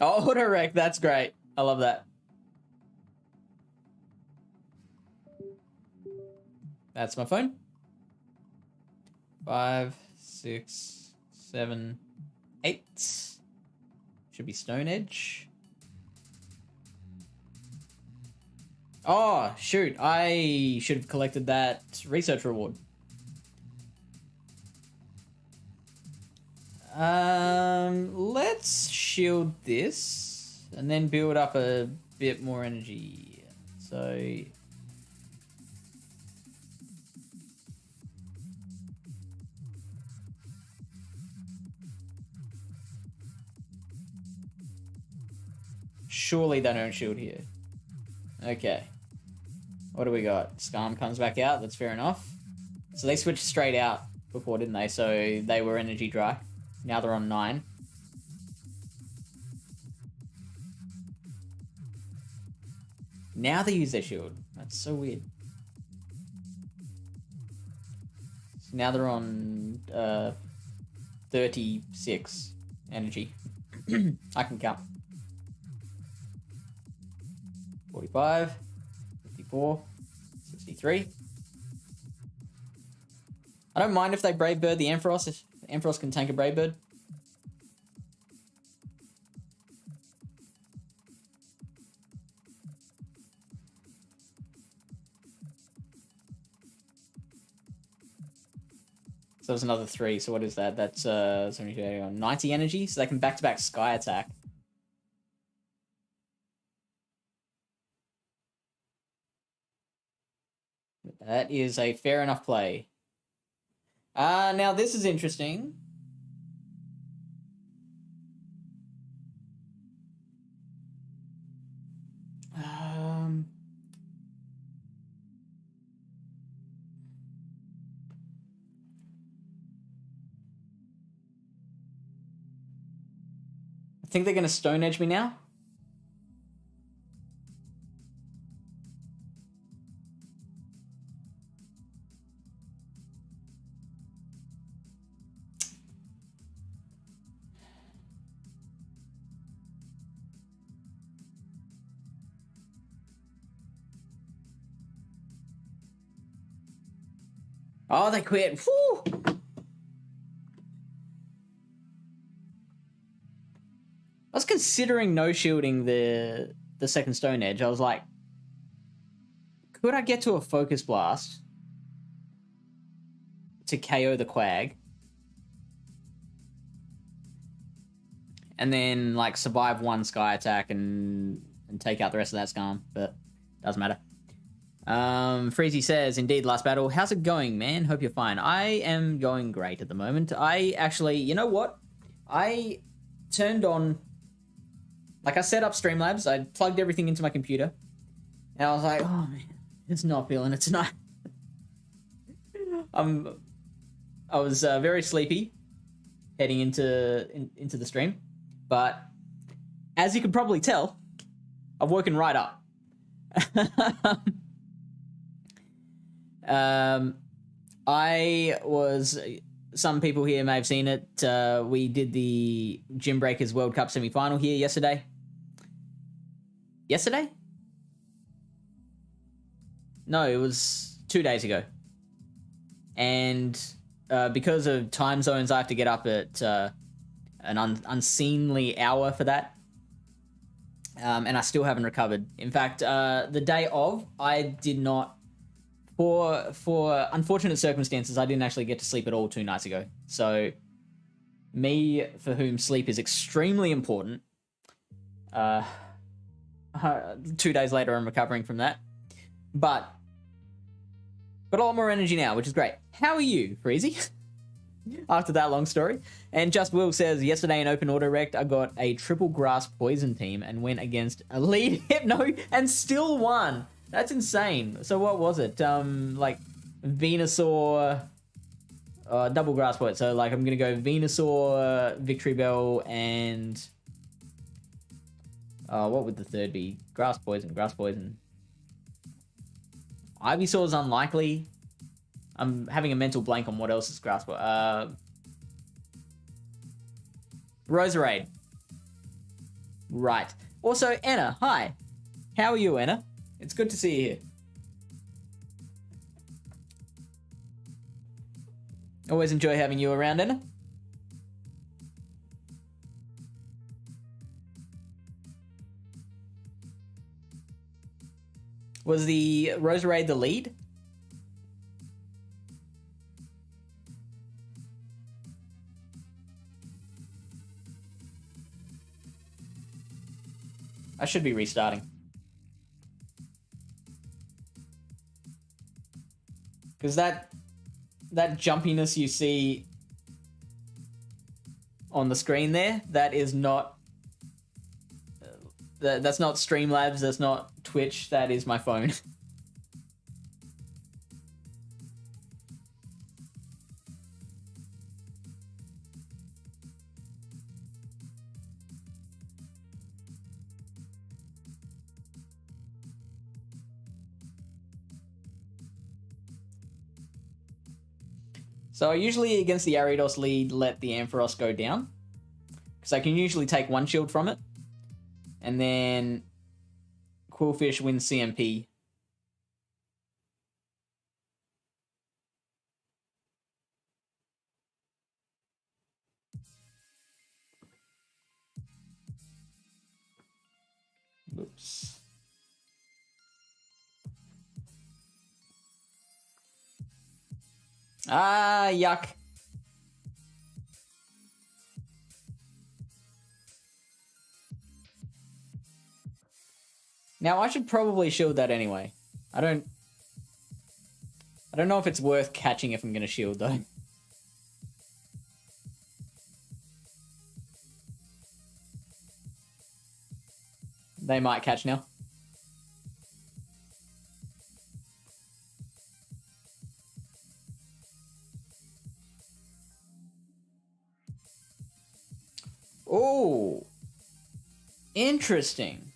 Oh, auto-rec, that's great. I love that. That's my phone. 5, 6, 7, 8. Should be Stone Edge. Oh, shoot. I should have collected that research reward. Let's shield this and then build up a bit more energy. So surely they don't shield here. Okay. What do we got? Skarm comes back out. That's fair enough. So they switched straight out before, didn't they? So they were energy dry. Now they're on 9. Now they use their shield. That's so weird. So now they're on 36 energy. I can count. 45, 54, 63, I don't mind if they Brave Bird the Ampharos, if Ampharos can tank a Brave Bird. So there's another 3. So what is that? That's 90 energy. So they can back-to-back Sky attack. That is a fair enough play. Now this is interesting. I think they're going to Stone Edge me now. Oh, they quit. Whew. I was considering no-shielding the second Stone Edge. I was like, could I get to a Focus Blast to KO the Quag? And then, like, survive one Sky attack and take out the rest of that Scam, but doesn't matter. Freezy says, indeed, last battle. How's it going, man? Hope you're fine. I am going great at the moment. I actually, you know what? I turned on, like, I set up Streamlabs. I plugged everything into my computer. And I was like, oh, man, it's not feeling it tonight. I was very sleepy heading into the stream. But as you can probably tell, I've woken right up. I was, some people here may have seen it, we did the Gym Breakers World Cup semi-final here yesterday. Yesterday? No, it was 2 days ago. And because of time zones, I have to get up at an unseemly hour for that. And I still haven't recovered. In fact, the day of, I did not, for unfortunate circumstances, I didn't actually get to sleep at all 2 nights ago. So, me, for whom sleep is extremely important, 2 days later I'm recovering from that. But a lot more energy now, which is great. How are you, Freezy? After that long story. And Just Will says, yesterday in Open Auto Rect, I got a triple grass poison team and went against a lead Hypno and still won. That's insane. So what was it? Like Venusaur, double grass poison. So like I'm gonna go Venusaur, Victory Bell, and what would the third be? Grass poison. Ivysaur's unlikely. I'm having a mental blank on what else is grass poison. Roserade. Right. Also, Anna, hi. How are you, Anna? It's good to see you here. Always enjoy having you around, Anna. Was the Roserade the lead? I should be restarting. Because that jumpiness you see on the screen there, that is not... that's not Streamlabs, that's not Twitch, that is my phone. So I usually, against the Ariados lead, let the Ampharos go down. Because I can usually take one shield from it. And then Quillfish wins CMP. Ah, yuck. Now, I should probably shield that anyway. I don't know if it's worth catching if I'm going to shield, though. They might catch now. Oh. Interesting.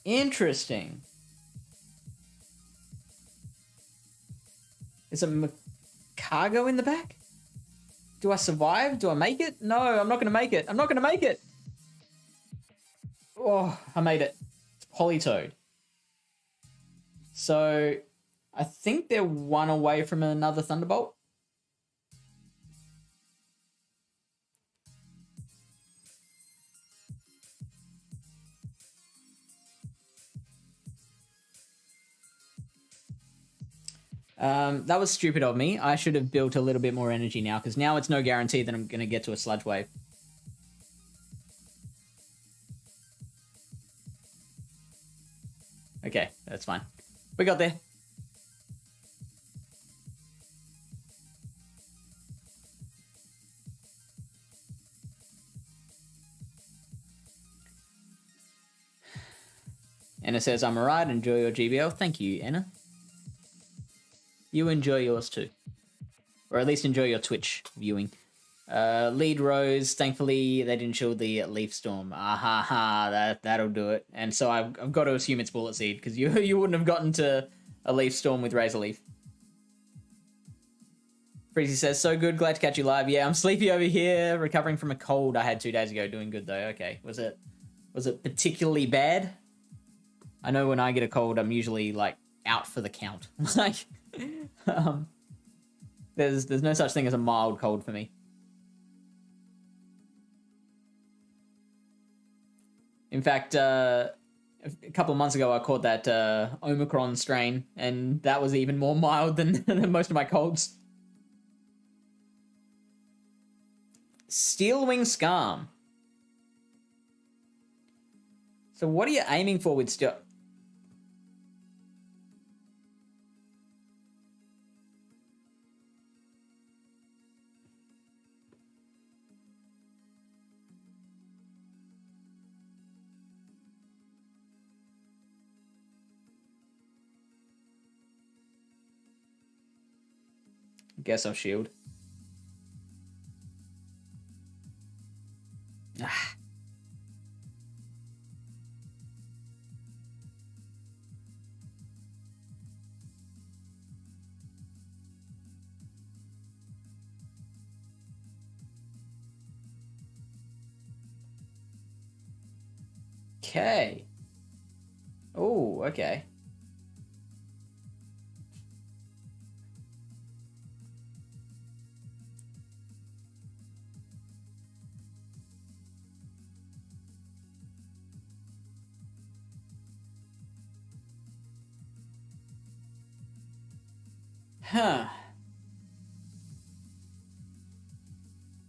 Interesting. Is a cargo in the back? Do I survive? Do I make it? No, I'm not going to make it. I'm not going to make it. Oh, I made it. It's Polytoad. So, I think they're one away from another Thunderbolt. That was stupid of me. I should have built a little bit more energy now, because now it's no guarantee that I'm going to get to a Sludge Wave. Okay, that's fine. We got there. Anna says, I'm alright, enjoy your GBL. Thank you, Anna. You enjoy yours too. Or at least enjoy your Twitch viewing. Lead Rose, thankfully they didn't show the Leaf Storm. That'll do it. And so I've got to assume it's Bullet Seed, because you wouldn't have gotten to a Leaf Storm with Razor Leaf. Freezy says, so good, glad to catch you live. Yeah, I'm sleepy over here, recovering from a cold I had 2 days ago. Doing good though. Okay. Was it particularly bad? I know when I get a cold, I'm usually like out for the count. Like, there's no such thing as a mild cold for me. In fact, a couple of months ago, I caught that Omicron strain, and that was even more mild than most of my colds. Steelwing Scarm. So what are you aiming for with Steel? Guess I'll shield. Ah. Okay. Oh, okay. Huh.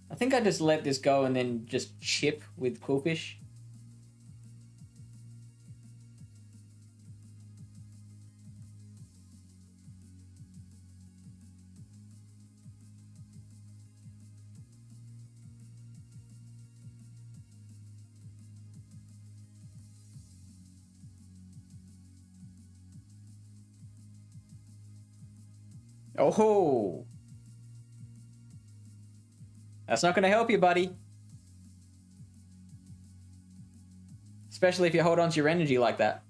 I think I just let this go and then just chip with Quillfish. Oh, that's not going to help you, buddy. Especially if you hold on to your energy like that.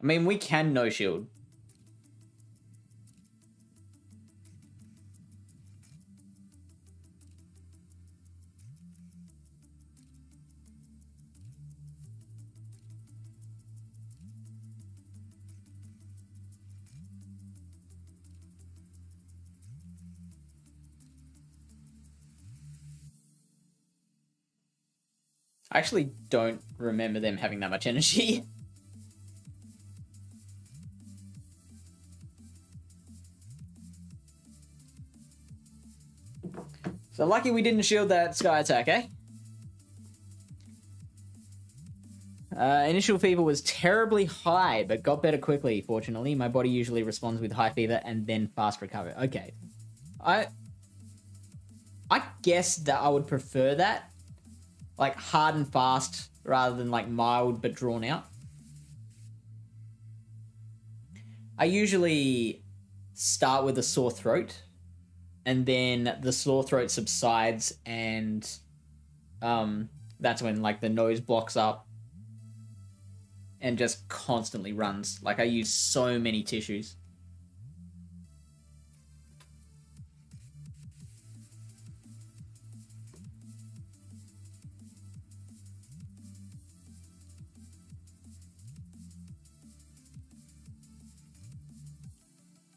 I mean, we can no shield. I actually don't remember them having that much energy. So lucky we didn't shield that sky attack, eh? Initial fever was terribly high, but got better quickly, fortunately. My body usually responds with high fever and then fast recovery. Okay. I guess that I would prefer that. Like, hard and fast rather than, like, mild but drawn out. I usually start with a sore throat, and then the sore throat subsides, and that's when, like, the nose blocks up and just constantly runs. Like, I use so many tissues.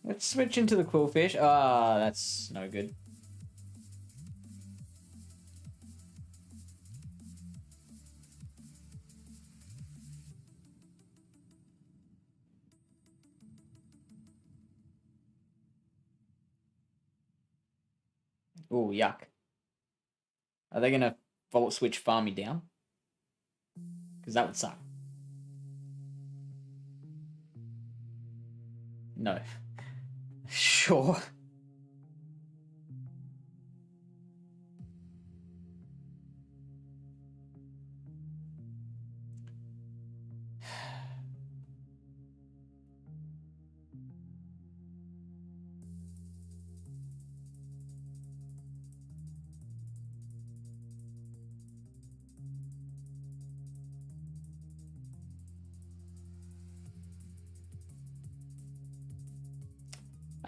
Let's switch into the quillfish. Ah, that's no good. Oh, yuck. Are they going to volt switch farm me down? Because that would suck. No. Sure.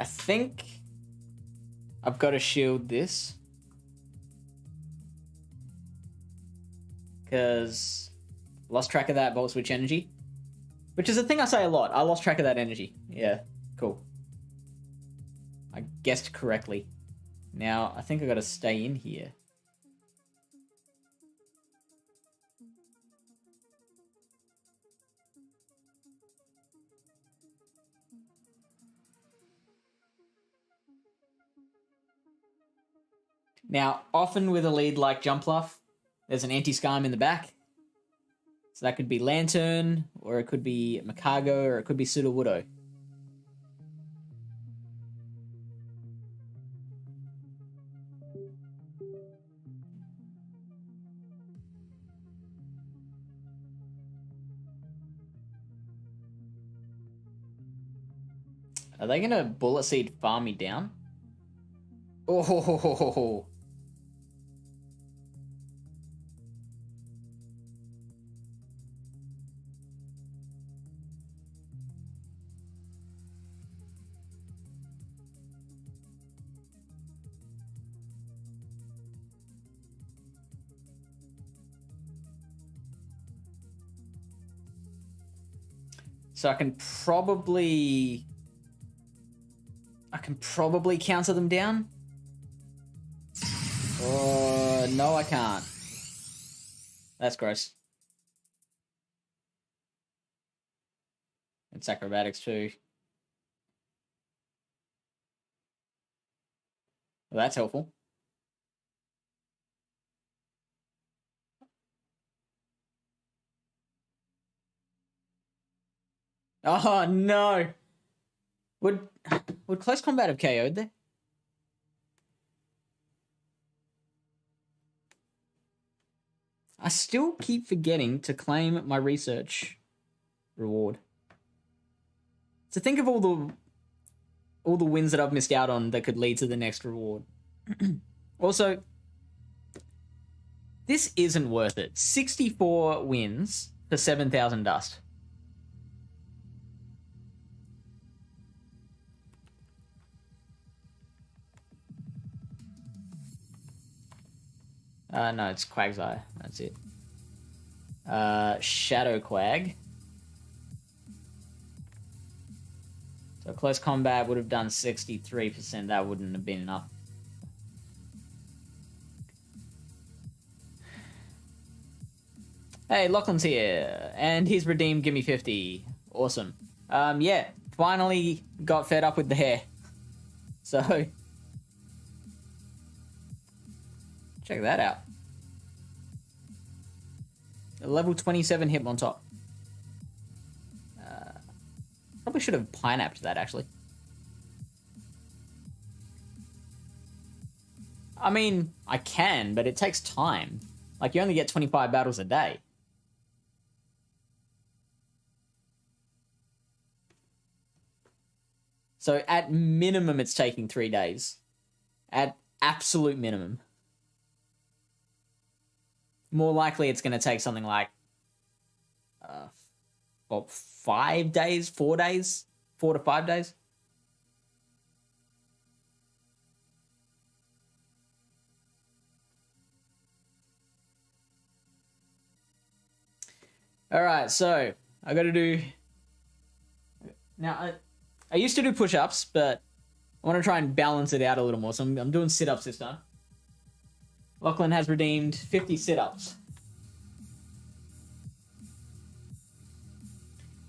I think I've got to shield this. Because lost track of that volt switch energy. Which is a thing I say a lot. I lost track of that energy. Yeah, cool. I guessed correctly. Now, I think I got to stay in here. Now, often with a lead like Jumpluff, there's an anti-Scarm in the back. So that could be Lantern, or it could be Makago, or it could be Sudowoodo. Are they going to Bullet Seed farm me down? Oh. So I can probably counter them down. No, I can't. That's gross. It's acrobatics too. Well, that's helpful. Oh no! Would close combat have KO'd there? I still keep forgetting to claim my research reward. So think of all the wins that I've missed out on that could lead to the next reward. Also, this isn't worth it. 64 wins for 7,000 dust. No, it's Quagsire. That's it. Shadow Quag. So close combat would have done 63%. That wouldn't have been enough. Hey, Lachlan's here, and he's redeemed Gimme 50. Awesome. Yeah, finally got fed up with the hair. So, check that out. A level 27 hip on top. Probably should have pineapped that, actually. I mean, I can, but it takes time. Like, you only get 25 battles a day. So, at minimum, it's taking 3 days. At absolute minimum. More likely, it's going to take something like... 5 days? 4 days? 4 to 5 days? Alright, so I gotta do... Now, I used to do push-ups, but I want to try and balance it out a little more, so I'm doing sit-ups this time. Lachlan has redeemed 50 sit-ups.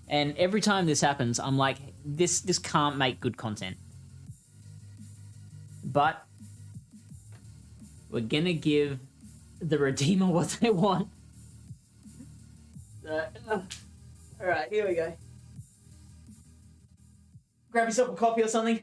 And every time this happens, I'm like, this can't make good content. But we're gonna give the Redeemer what they want. Alright, here we go. Grab yourself a coffee or something.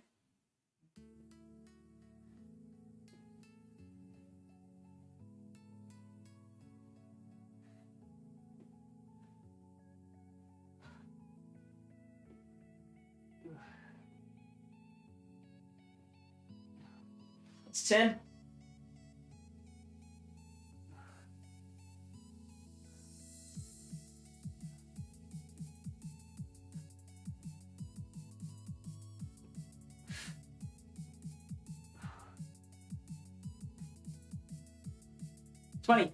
It's 10. $20.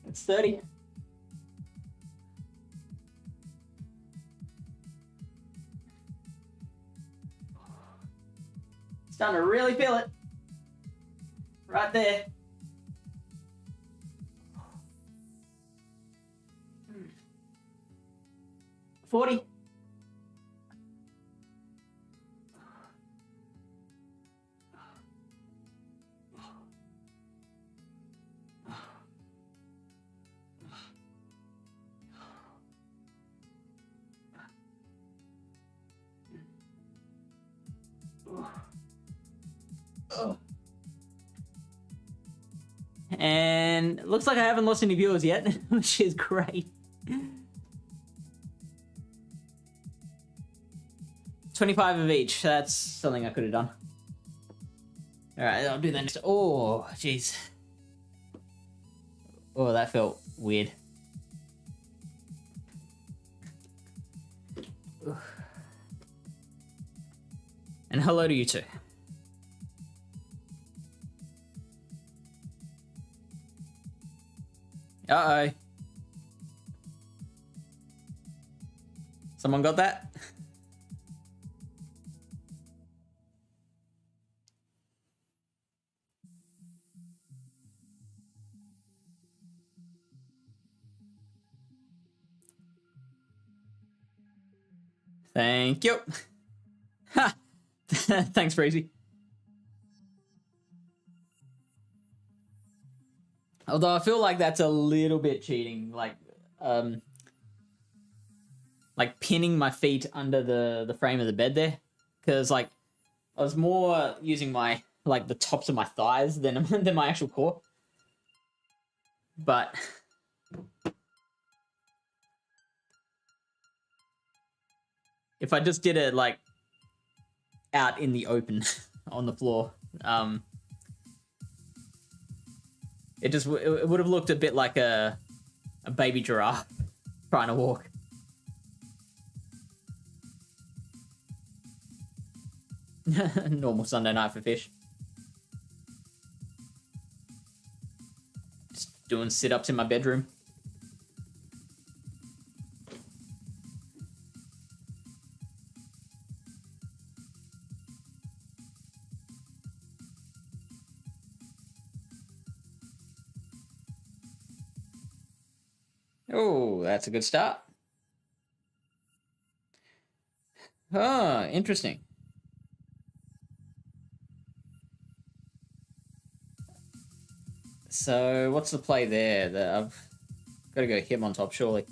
It's 30. Starting to really feel it. Right there. $40. And it looks like I haven't lost any viewers yet, which is great. 25 of each. That's something I could have done. Alright, I'll do that next. Oh, jeez. Oh, that felt weird. And hello to you too. Uh-oh. Someone got that? Thank you. Ha! Thanks, Breezy. Although I feel like that's a little bit cheating, like pinning my feet under the frame of the bed there, because like I was more using my the tops of my thighs than than my actual core. But if I just did it like out in the open on the floor, it would have looked a bit like a baby giraffe trying to walk. Normal Sunday night for fish. Just doing sit-ups in my bedroom. Oh, that's a good start. Oh, interesting. So, what's the play there? I've got to go him on top, surely.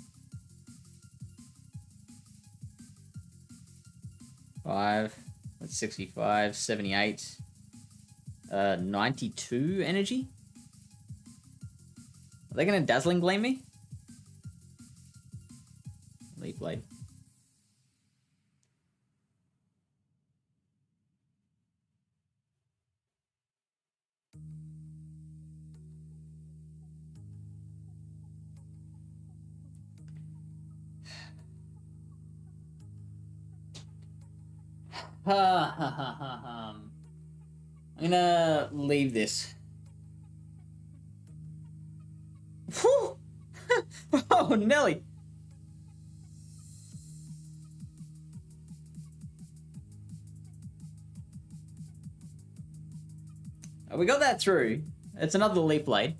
5, that's 65, 78, 92 energy? Are they going to Dazzling Gleam me? Leaf Blade. I'm gonna leave this. Whew! Oh, Nelly! Oh, we got that through. It's another Leaf Blade.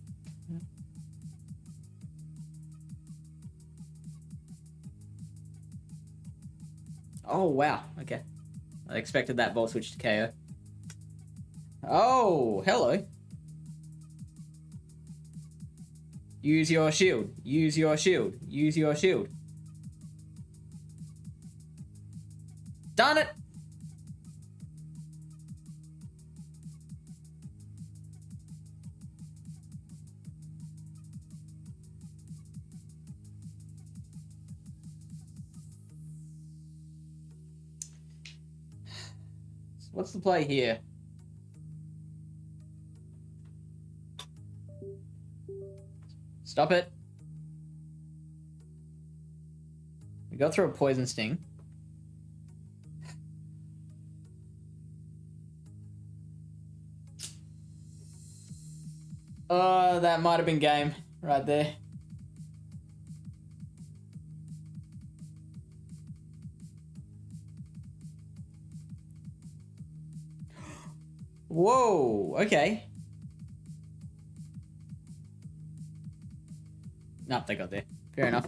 Oh, wow. Okay. I expected that Volt Switch to KO. Oh, hello. Use your shield. Use your shield. Use your shield. Darn it! What's the play here? Stop it. We go through a Poison Sting. Oh, that might have been game right there. Whoa, okay. Nope, they got there. Fair enough.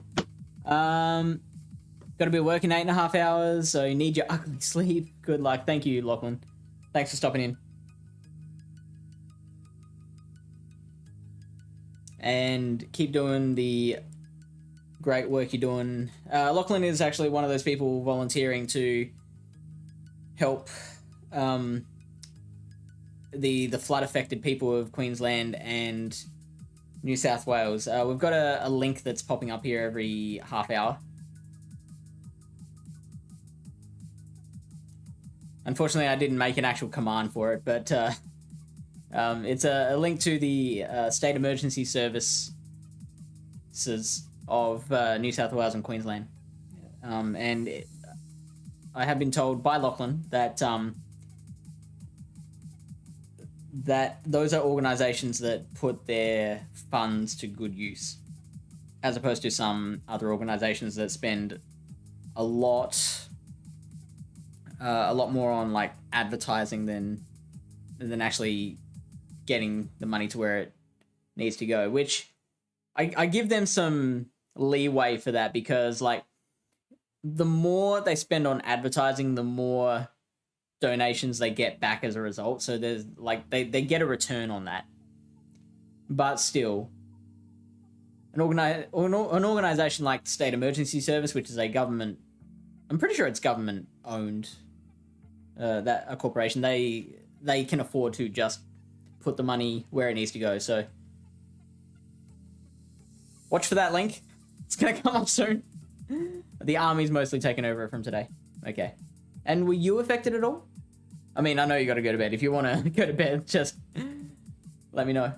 Got to be working 8.5 hours, so you need your ugly sleep. Good luck. Thank you, Lachlan. Thanks for stopping in. And keep doing the great work you're doing. Lachlan is actually one of those people volunteering to help the flood-affected people of Queensland and New South Wales. We've got a link that's popping up here every half hour. Unfortunately, I didn't make an actual command for it, but it's a link to the state emergency services of New South Wales and Queensland. I have been told by Lachlan that that those are organisations that put their funds to good use, as opposed to some other organisations that spend a lot more on like advertising than actually getting the money to where it needs to go. Which I give them some leeway for that, because like the more they spend on advertising, the more donations they get back as a result. So there's like they get a return on that. But still, an organization like the State Emergency Service, which is a government, I'm pretty sure it's government owned, that a corporation, they can afford to just put the money where it needs to go. So watch for that link. It's gonna come up soon. The army's mostly taken over from today. Okay. And were you affected at all? I mean, I know you got to go to bed. If you want to go to bed, just let me know.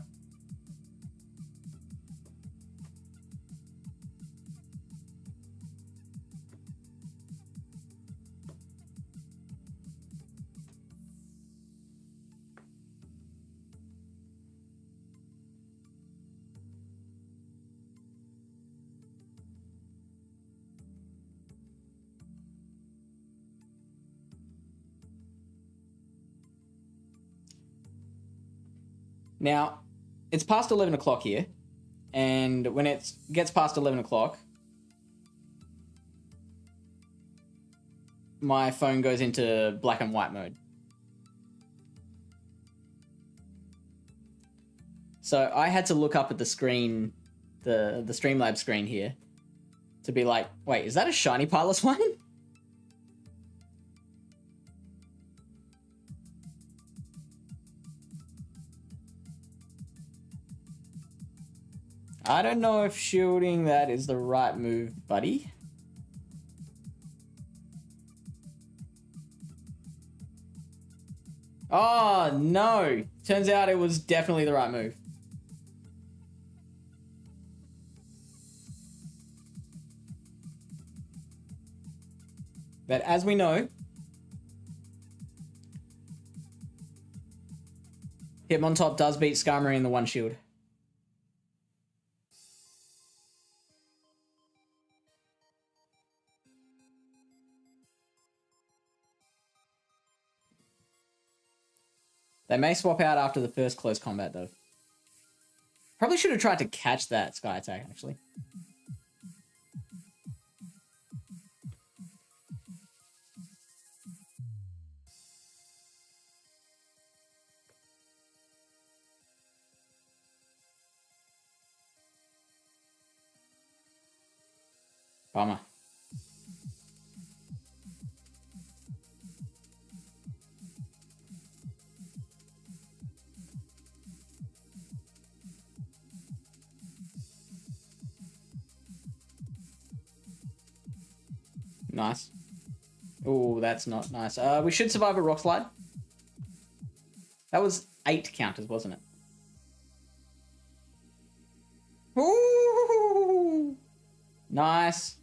Now, it's past 11 o'clock here, and when it gets past 11 o'clock, my phone goes into black and white mode. So I had to look up at the screen, the Streamlabs screen here, to be like, wait, is that a shiny Pilot one? I don't know if shielding that is the right move, buddy. Oh, no. Turns out it was definitely the right move. But as we know, Hitmontop does beat Skarmory in the one shield. They may swap out after the first close combat, though. Probably should have tried to catch that Sky Attack, actually. Bummer. Nice. Oh, that's not nice. We should survive a Rock Slide. That was 8 counters, wasn't it? Ooh! Nice.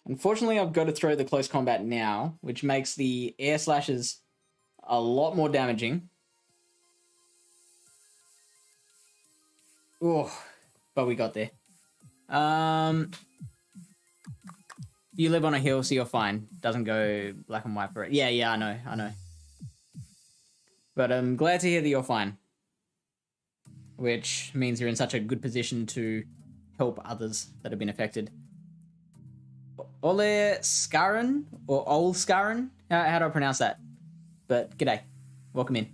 Unfortunately, I've got to throw the close combat now, which makes the air slashes a lot more damaging. Oh, but we got there. You live on a hill, so you're fine. Doesn't go black and white for it. Yeah, I know. But I'm glad to hear that you're fine. Which means you're in such a good position to help others that have been affected. Ole Skaran, or Ol Skaran? How do I pronounce that? But g'day. Welcome in.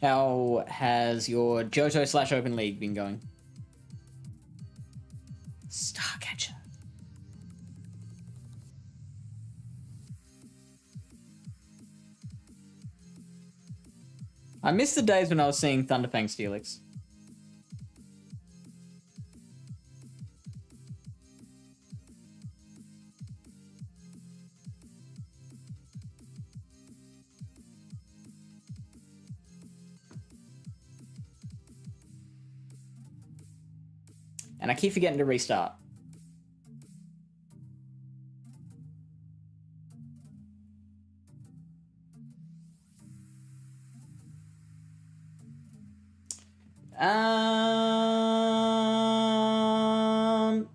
How has your Johto / Open League been going? Starcatcher. I miss the days when I was seeing Thunderfang Steelix. And I keep forgetting to restart.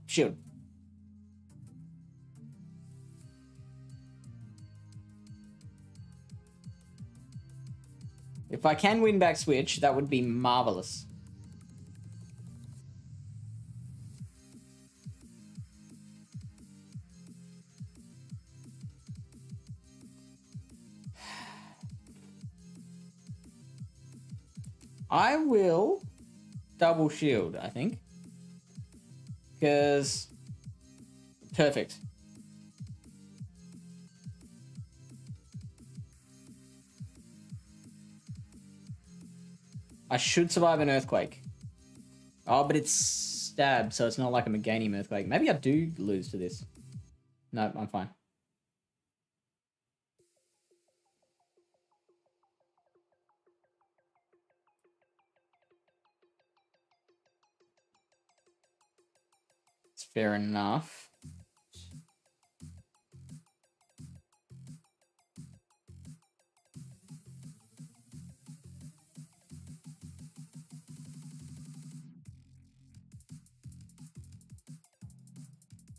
Shield. If I can win back switch, that would be marvelous. I will double shield, I think. Because... Perfect. I should survive an Earthquake. Oh, but it's stabbed, so it's not like a Meganium Earthquake. Maybe I do lose to this. No, I'm fine. Fair enough.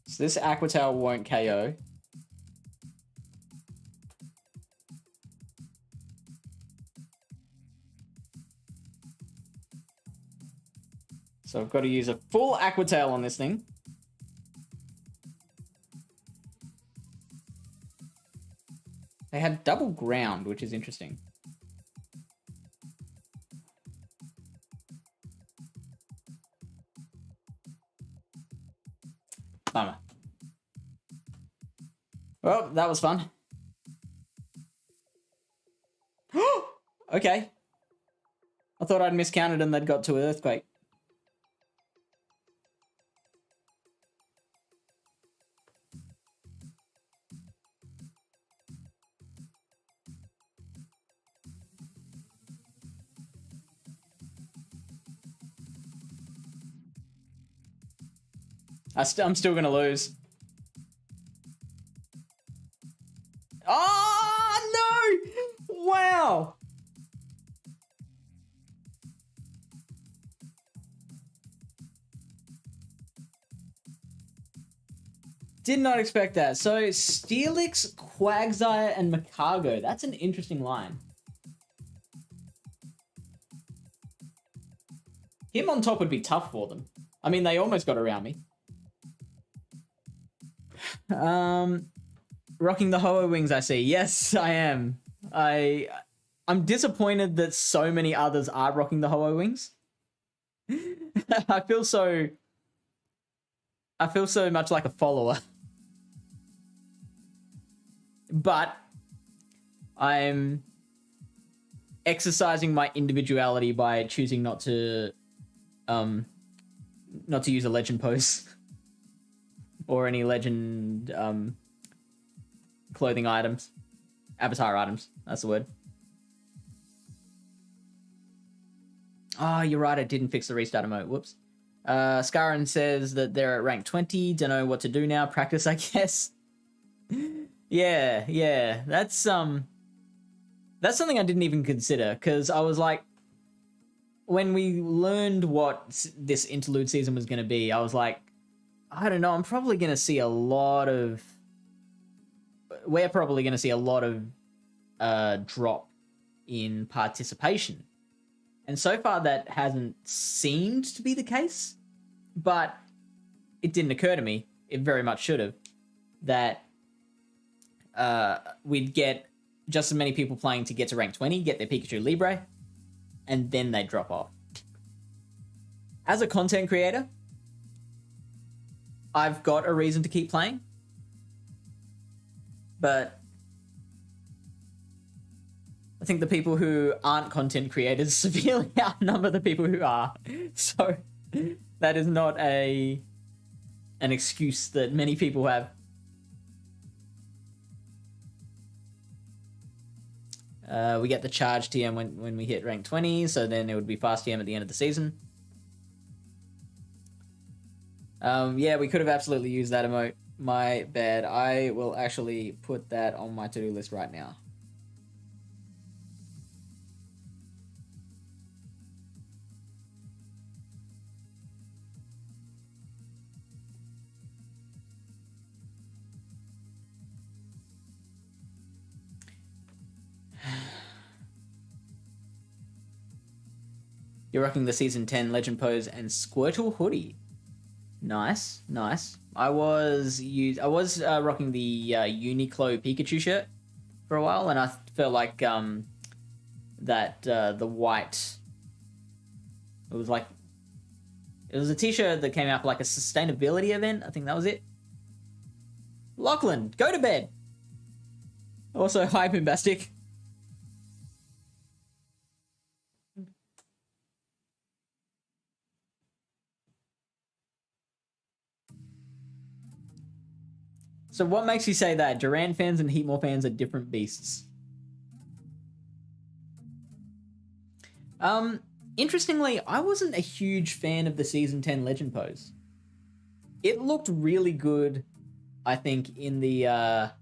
So this Aquatail won't KO. So I've got to use a full Aquatail on this thing. They had double ground, which is interesting. Bummer. Well, that was fun. Okay. I thought I'd miscounted and they'd got to an Earthquake. I'm still going to lose. Oh, no! Wow! Did not expect that. So, Steelix, Quagsire, and Macargo. That's an interesting line. Him on top would be tough for them. I mean, they almost got around me. Rocking the Ho-Oh Wings, I see. Yes, I am. I'm disappointed that so many others are rocking the Ho-Oh Wings. I feel so much like a follower. But I'm exercising my individuality by choosing not to use a legend pose or any legend clothing items, avatar items. That's the word. Oh, you're right. I didn't fix the restart emote. Whoops. Scarin says that they're at rank 20. Don't know what to do now. Practice, I guess. Yeah. That's something I didn't even consider, because I was like, when we learned what this interlude season was going to be, I was like, I don't know, we're probably going to see a lot of drop in participation. And so far that hasn't seemed to be the case, but it didn't occur to me, it very much should have, that we'd get just as many people playing to get to rank 20, get their Pikachu Libre, and then they drop off. As a content creator, I've got a reason to keep playing, but I think the people who aren't content creators severely outnumber the people who are. So that is not an excuse that many people have. We get the charge TM when we hit rank 20, so then it would be fast TM at the end of the season. Yeah, we could have absolutely used that emote. My bad. I will actually put that on my to-do list right now. You're rocking the Season 10 Legend Pose and Squirtle hoodie. Nice. I was rocking the Uniqlo Pikachu shirt for a while, and I felt like that the white. It was a t-shirt that came out for like a sustainability event. I think that was it. Lachlan, go to bed. Also, hi Pimbastic. So what makes you say that? Durant fans and Heatmore fans are different beasts. Interestingly, I wasn't a huge fan of the Season 10 Legend pose. It looked really good, I think, in the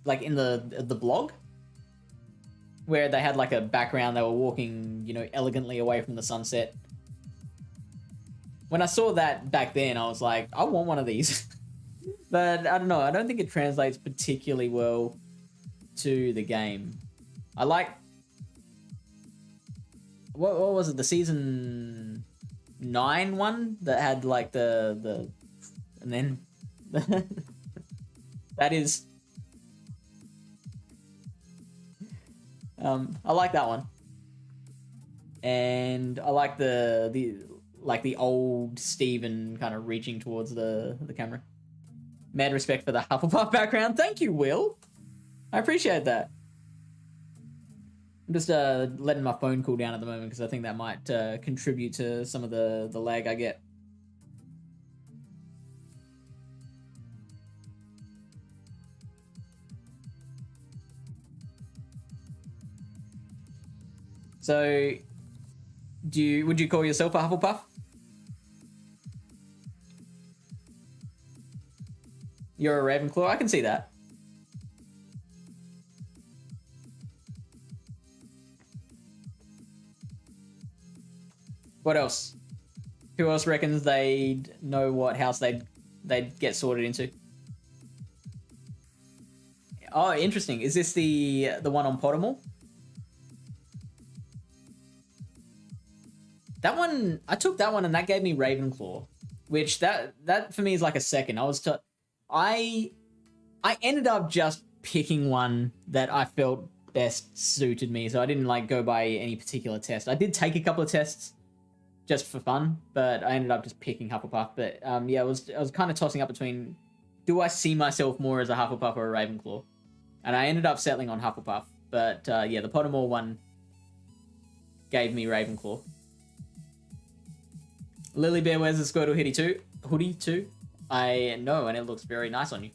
like in the blog, where they had like a background. They were walking, you know, elegantly away from the sunset. When I saw that back then, I was like, I want one of these. But I don't know. I don't think it translates particularly well to the game. I like... What was it? The season 9 one that had like the and then that is I like that one. And I like the old Steven kind of reaching towards the camera. Mad respect for the Hufflepuff background. Thank you, Will. I appreciate that. I'm just letting my phone cool down at the moment because I think that might contribute to some of the lag I get. So, would you call yourself a Hufflepuff? You're a Ravenclaw? I can see that. What else? Who else reckons they'd know what house they'd get sorted into? Oh, interesting. Is this the one on Pottermore? That one, I took that one and that gave me Ravenclaw, which that for me is like a second. I ended up just picking one that I felt best suited me, so I didn't like go by any particular test. I did take a couple of tests just for fun, but I ended up just picking Hufflepuff. But yeah, I was kind of tossing up between, do I see myself more as a Hufflepuff or a Ravenclaw? And I ended up settling on Hufflepuff. But yeah, the Pottermore one gave me Ravenclaw. Lily Bear wears the Squirtle hoodie too. I know, and it looks very nice on you.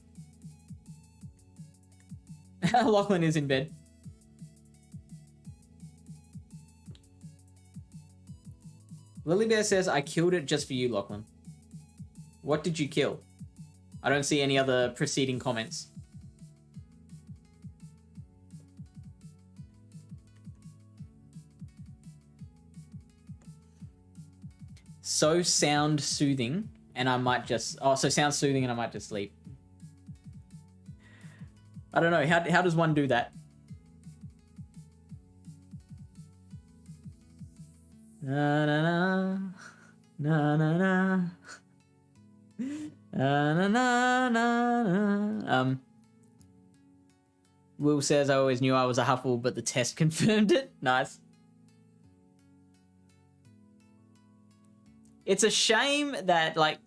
Lachlan is in bed. Lily Bear says, I killed it just for you, Lachlan. What did you kill? I don't see any other preceding comments. So sound soothing, and I might just... Oh, so sound soothing and I might just sleep. I don't know. How does one do that? Na na na na na na na na na. Will says, I always knew I was a Huffle, but the test confirmed it. Nice. It's a shame that, like,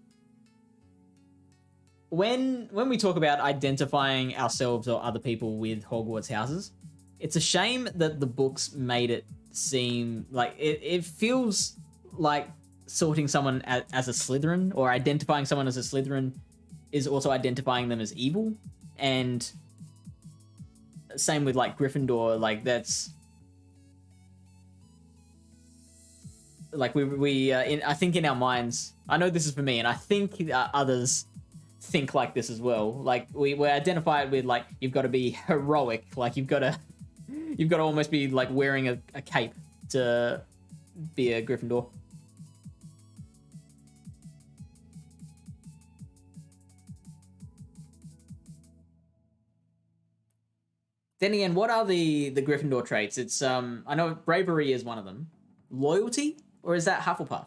when we talk about identifying ourselves or other people with Hogwarts houses, it's a shame that the books made it seem like it feels like sorting someone as a Slytherin or identifying someone as a Slytherin is also identifying them as evil. And same with like Gryffindor, like that's like I think in our minds, I know this is for me, and I think others think like this as well. Like we identify it with like, you've got to be heroic, like you've got to almost be like wearing a cape to be a Gryffindor. Then again, what are the Gryffindor traits? It's I know bravery is one of them. Loyalty, or is that Hufflepuff?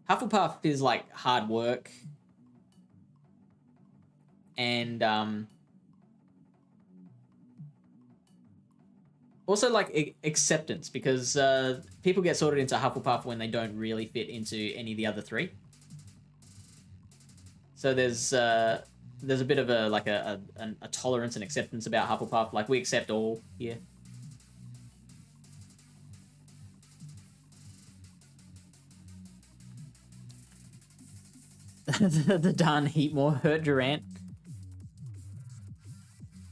Hufflepuff is like hard work and also like acceptance, because people get sorted into Hufflepuff when they don't really fit into any of the other three. So there's a bit of a tolerance and acceptance about Hufflepuff. Like we accept all here. The darn Heatmore hurt Durant.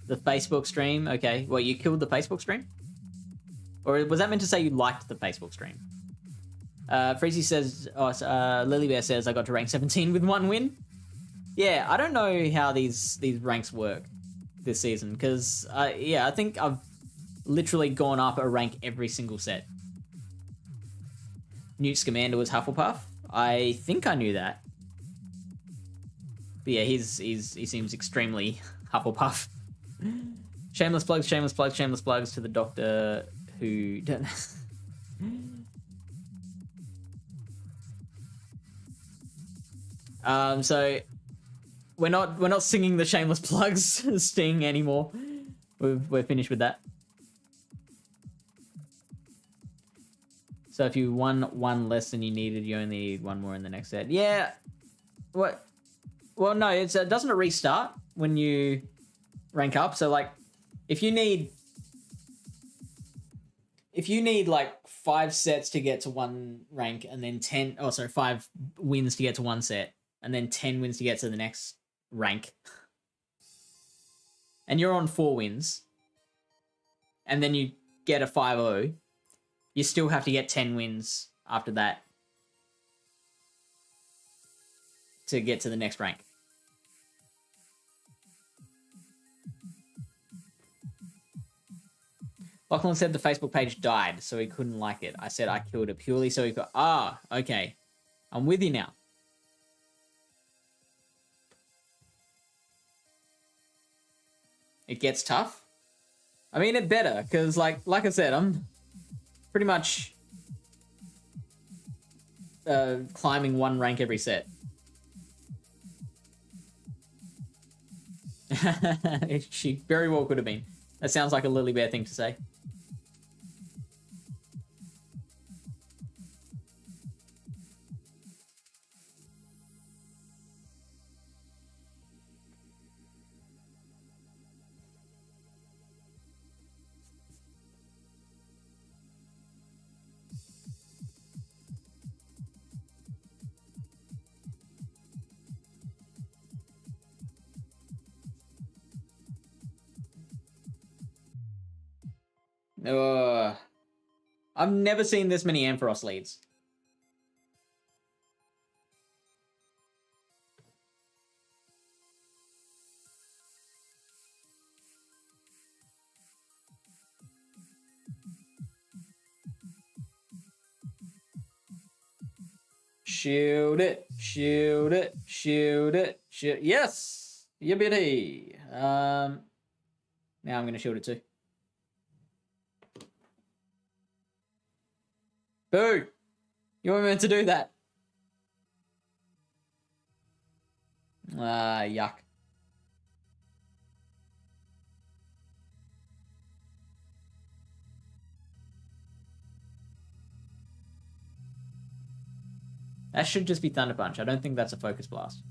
The Facebook stream. Okay, well, you killed the Facebook stream? Or was that meant to say you liked the Facebook stream? Freezy says, Lily Bear says, I got to rank 17 with 1 win. Yeah, I don't know how these ranks work this season, because, I think I've literally gone up a rank every single set. Newt Scamander was Hufflepuff. I think I knew that. But yeah, he seems extremely Hufflepuff. Shameless plugs to the doctor who don't... So we're not singing the shameless plugs sting anymore. We're finished with that. So if you won 1 less than you needed, you only need 1 more in the next set. Yeah. What? Well, no, doesn't it restart when you rank up? So like, if you need like 5 sets to get to 1 rank, and then 5 wins to get to 1 set, and then 10 wins to get to the next rank, and you're on 4 wins, and then you get a 5-0, you still have to get 10 wins after that to get to the next rank. Lachlan said the Facebook page died, so he couldn't like it. I said I killed it purely so he could... Ah, okay. I'm with you now. It gets tough. I mean, it better, because like I said, I'm pretty much climbing 1 rank every set. She very well could have been. That sounds like a Lily Bear thing to say. I've never seen this many Ampharos leads. Shoot it, shoot it, shoot it, shoot. Yes! Yippity! Now I'm gonna shoot it too. Boo! You weren't meant to do that. Yuck. That should just be Thunder Punch. I don't think that's a Focus Blast.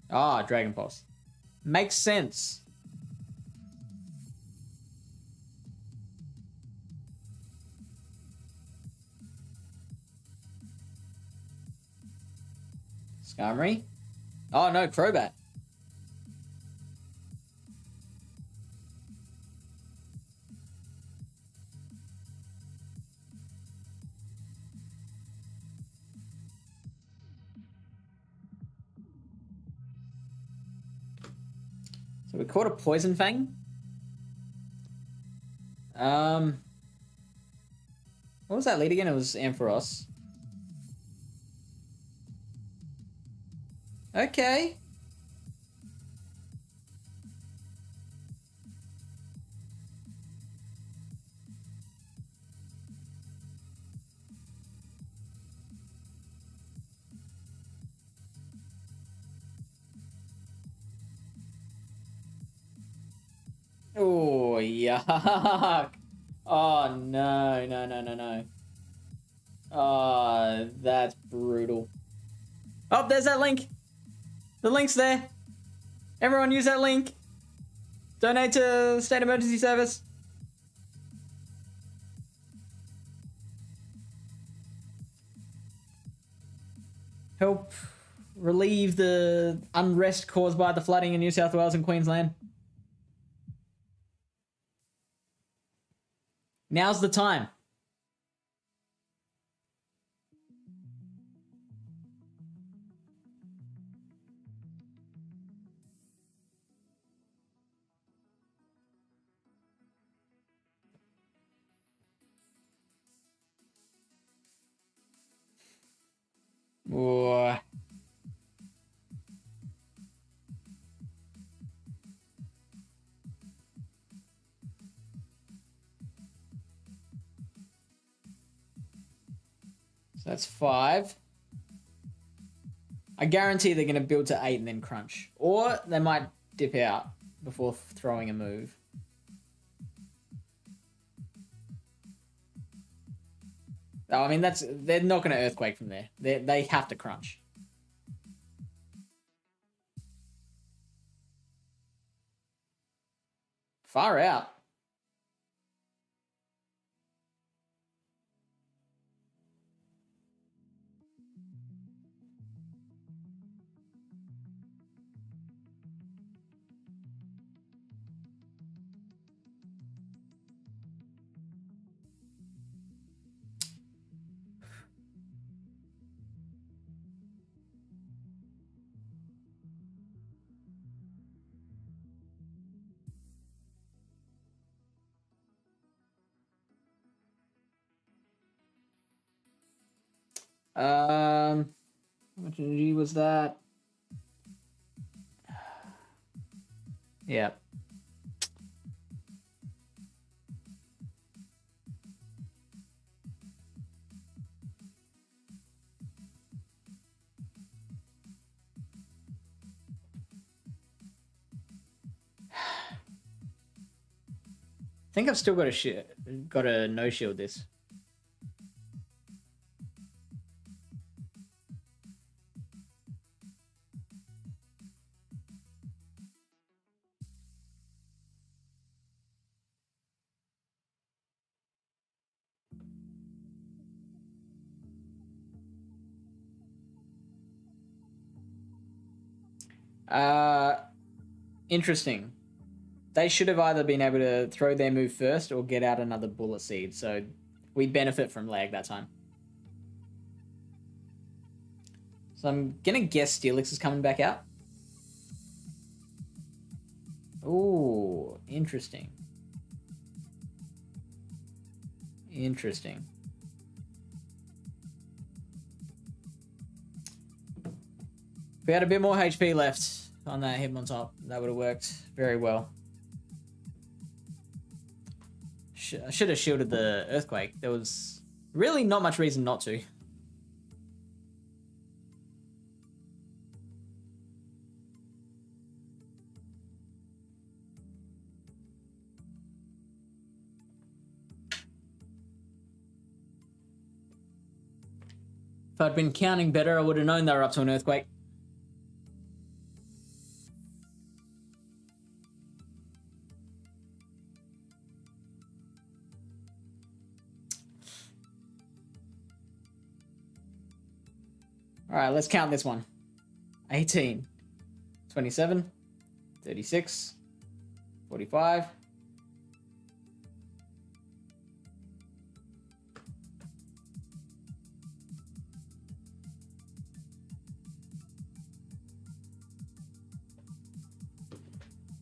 Ah, Dragon Pulse. Makes sense. Skarmory? Oh no, Crobat. So we caught a Poison Fang. What was that lead again? It was Ampharos. Okay. Oh, yuck. Oh, no, no, no, no, no. Oh, that's brutal. Oh, there's that link. The link's there. Everyone use that link. Donate to State Emergency Service. Help relieve the unrest caused by the flooding in New South Wales and Queensland. Now's the time. Whoa. So that's 5. I guarantee they're going to build to 8 and then crunch. Or they might dip out before throwing a move. Oh, I mean, they're not going to earthquake from there. They have to crunch. Far out. How much energy was that? Yeah. I think I've still got a no shield this. Interesting. They should have either been able to throw their move first or get out another bullet seed. So we benefit from lag that time. So I'm going to guess Steelix is coming back out. Ooh, interesting. Interesting. If we had a bit more HP left on that Hitmontop, that would have worked very well. I should have shielded the Earthquake. There was really not much reason not to. If I'd been counting better, I would have known they were up to an Earthquake. All right, let's count this one. 18, 27, 36, 45.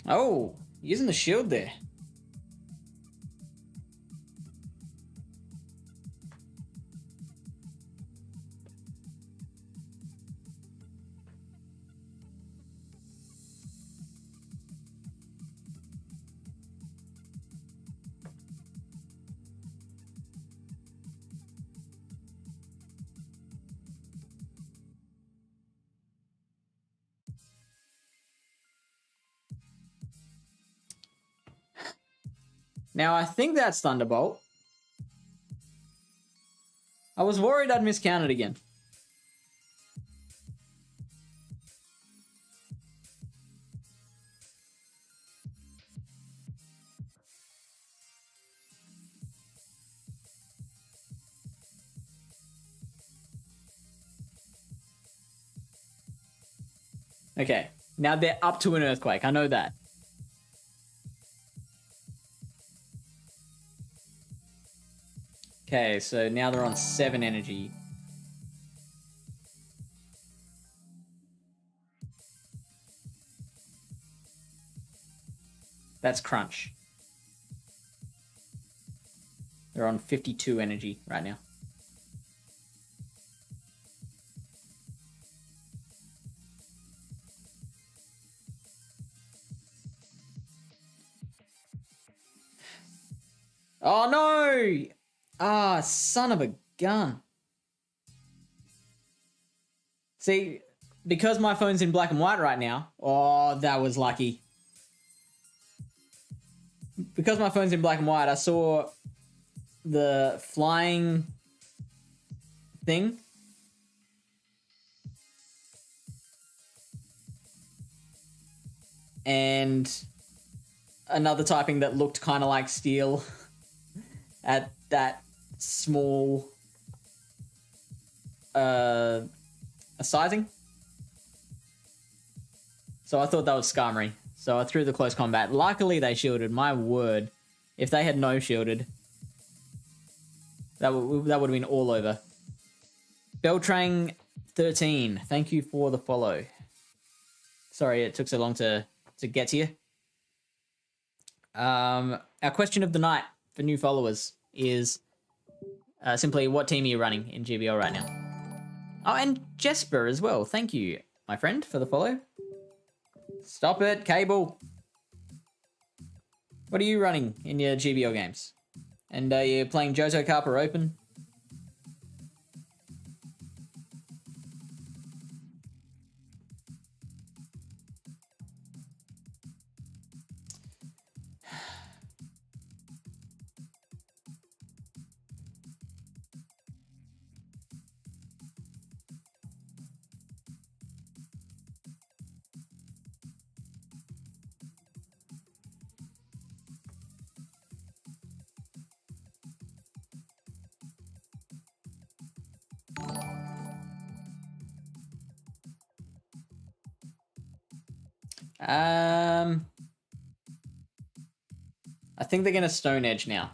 Oh, using the shield there. Now, I think that's Thunderbolt. I was worried I'd miscounted again. Okay, now they're up to an Earthquake. I know that. Okay, so now they're on 7 energy. That's crunch. They're on 52 energy right now. Oh no! Ah, son of a gun. See, because my phone's in black and white right now. Oh, that was lucky. Because my phone's in black and white, I saw the flying thing. And another typing that looked kind of like steel at that small a sizing. So I thought that was Skarmory. So I threw the close combat. Luckily they shielded. My word. If they had no shielded, that would have been all over. Beltrang 13. Thank you for the follow. Sorry it took so long to get to you. Our question of the night for new followers is simply, what team are you running in GBL right now? Oh, and Jesper as well. Thank you, my friend, for the follow. Stop it, Cable. What are you running in your GBL games? And are you playing Johto Cup or Open? I think they're going to Stone Edge now.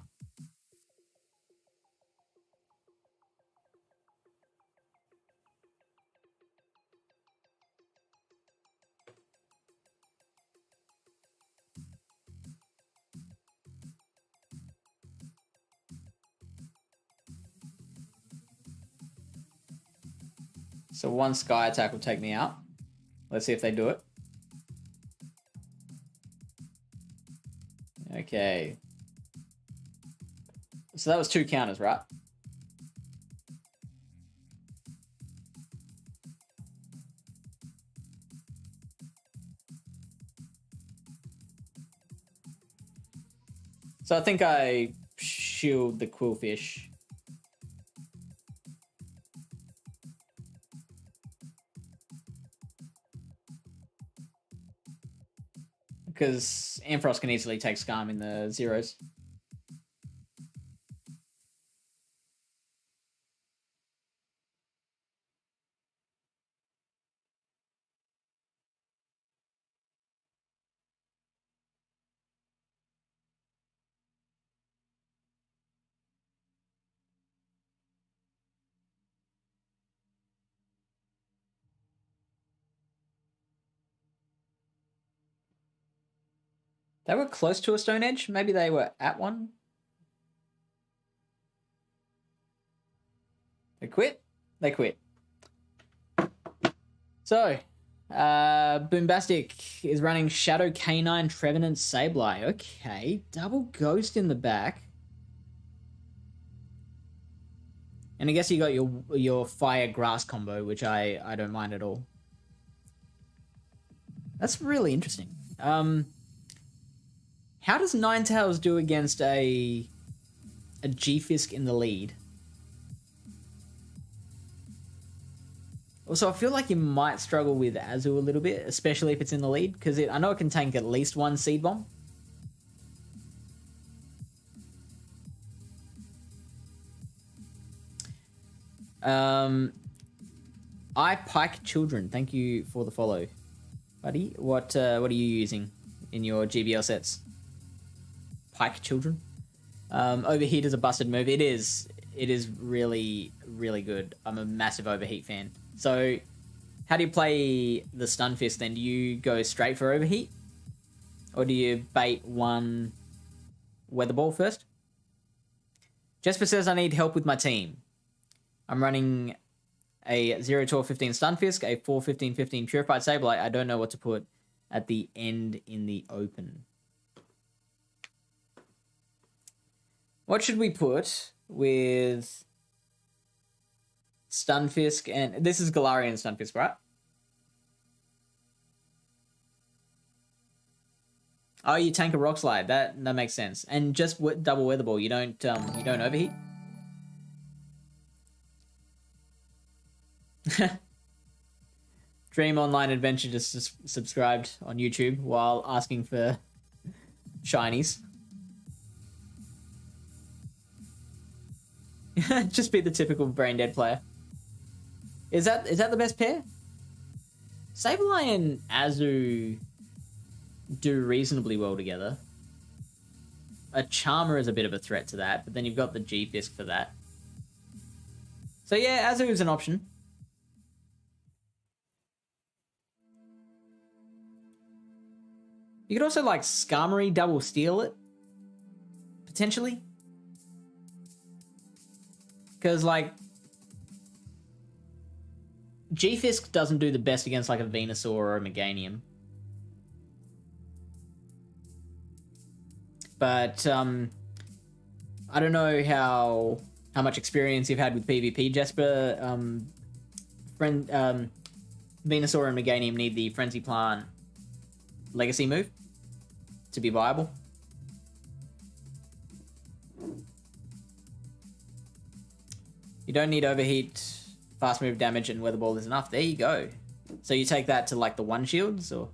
So one Sky Attack will take me out. Let's see if they do it. Okay. So that was 2 counters, right? So I think I shield the Quillfish. Because Ampharos can easily take Skarm in the zeros. They were close to a Stone Edge. Maybe they were at one. They quit? They quit. So, Boombastic is running Shadow Canine, Trevenant, Sableye. Okay, double Ghost in the back. And I guess you got your Fire Grass combo, which I don't mind at all. That's really interesting. How does Ninetales do against a G-Fisk in the lead? Also, I feel like you might struggle with Azu a little bit, especially if it's in the lead, because I know it can tank at least one Seed Bomb. I Pike Children, thank you for the follow, buddy. What are you using in your GBL sets? Pike Children. Overheat is a busted move. It is. it is really, really good. I'm a massive Overheat fan. So, how do you play the Stun Fist then? Do you go straight for Overheat? Or do you bait one Weather Ball first? Jesper says I need help with my team. I'm running a 0, 12, 15 Stun Fisk, a 4, 15, 15 Purified Sableye. I don't know what to put at the end in the open. What should we put with Stunfisk? And this is Galarian Stunfisk, right? Oh, you tank a Rock Slide. That makes sense. And just double Weather Ball. You don't overheat. Dream Online Adventure just subscribed on YouTube while asking for shinies. Just be the typical brain dead player. Is that the best pair? Sableye and Azu do reasonably well together. A Charmer is a bit of a threat to that, but then you've got the G-Fisk for that. So yeah, Azu is an option. You could also like Skarmory double steal it, potentially. Because, like, G-Fisk doesn't do the best against, like, a Venusaur or a Meganium. But, I don't know how much experience you've had with PvP, Jesper. Venusaur and Meganium need the Frenzy Plant Legacy move to be viable. You don't need Overheat, Fast Move damage, and Weather Ball is enough. There you go. So you take that to, like, the 1 shields, or?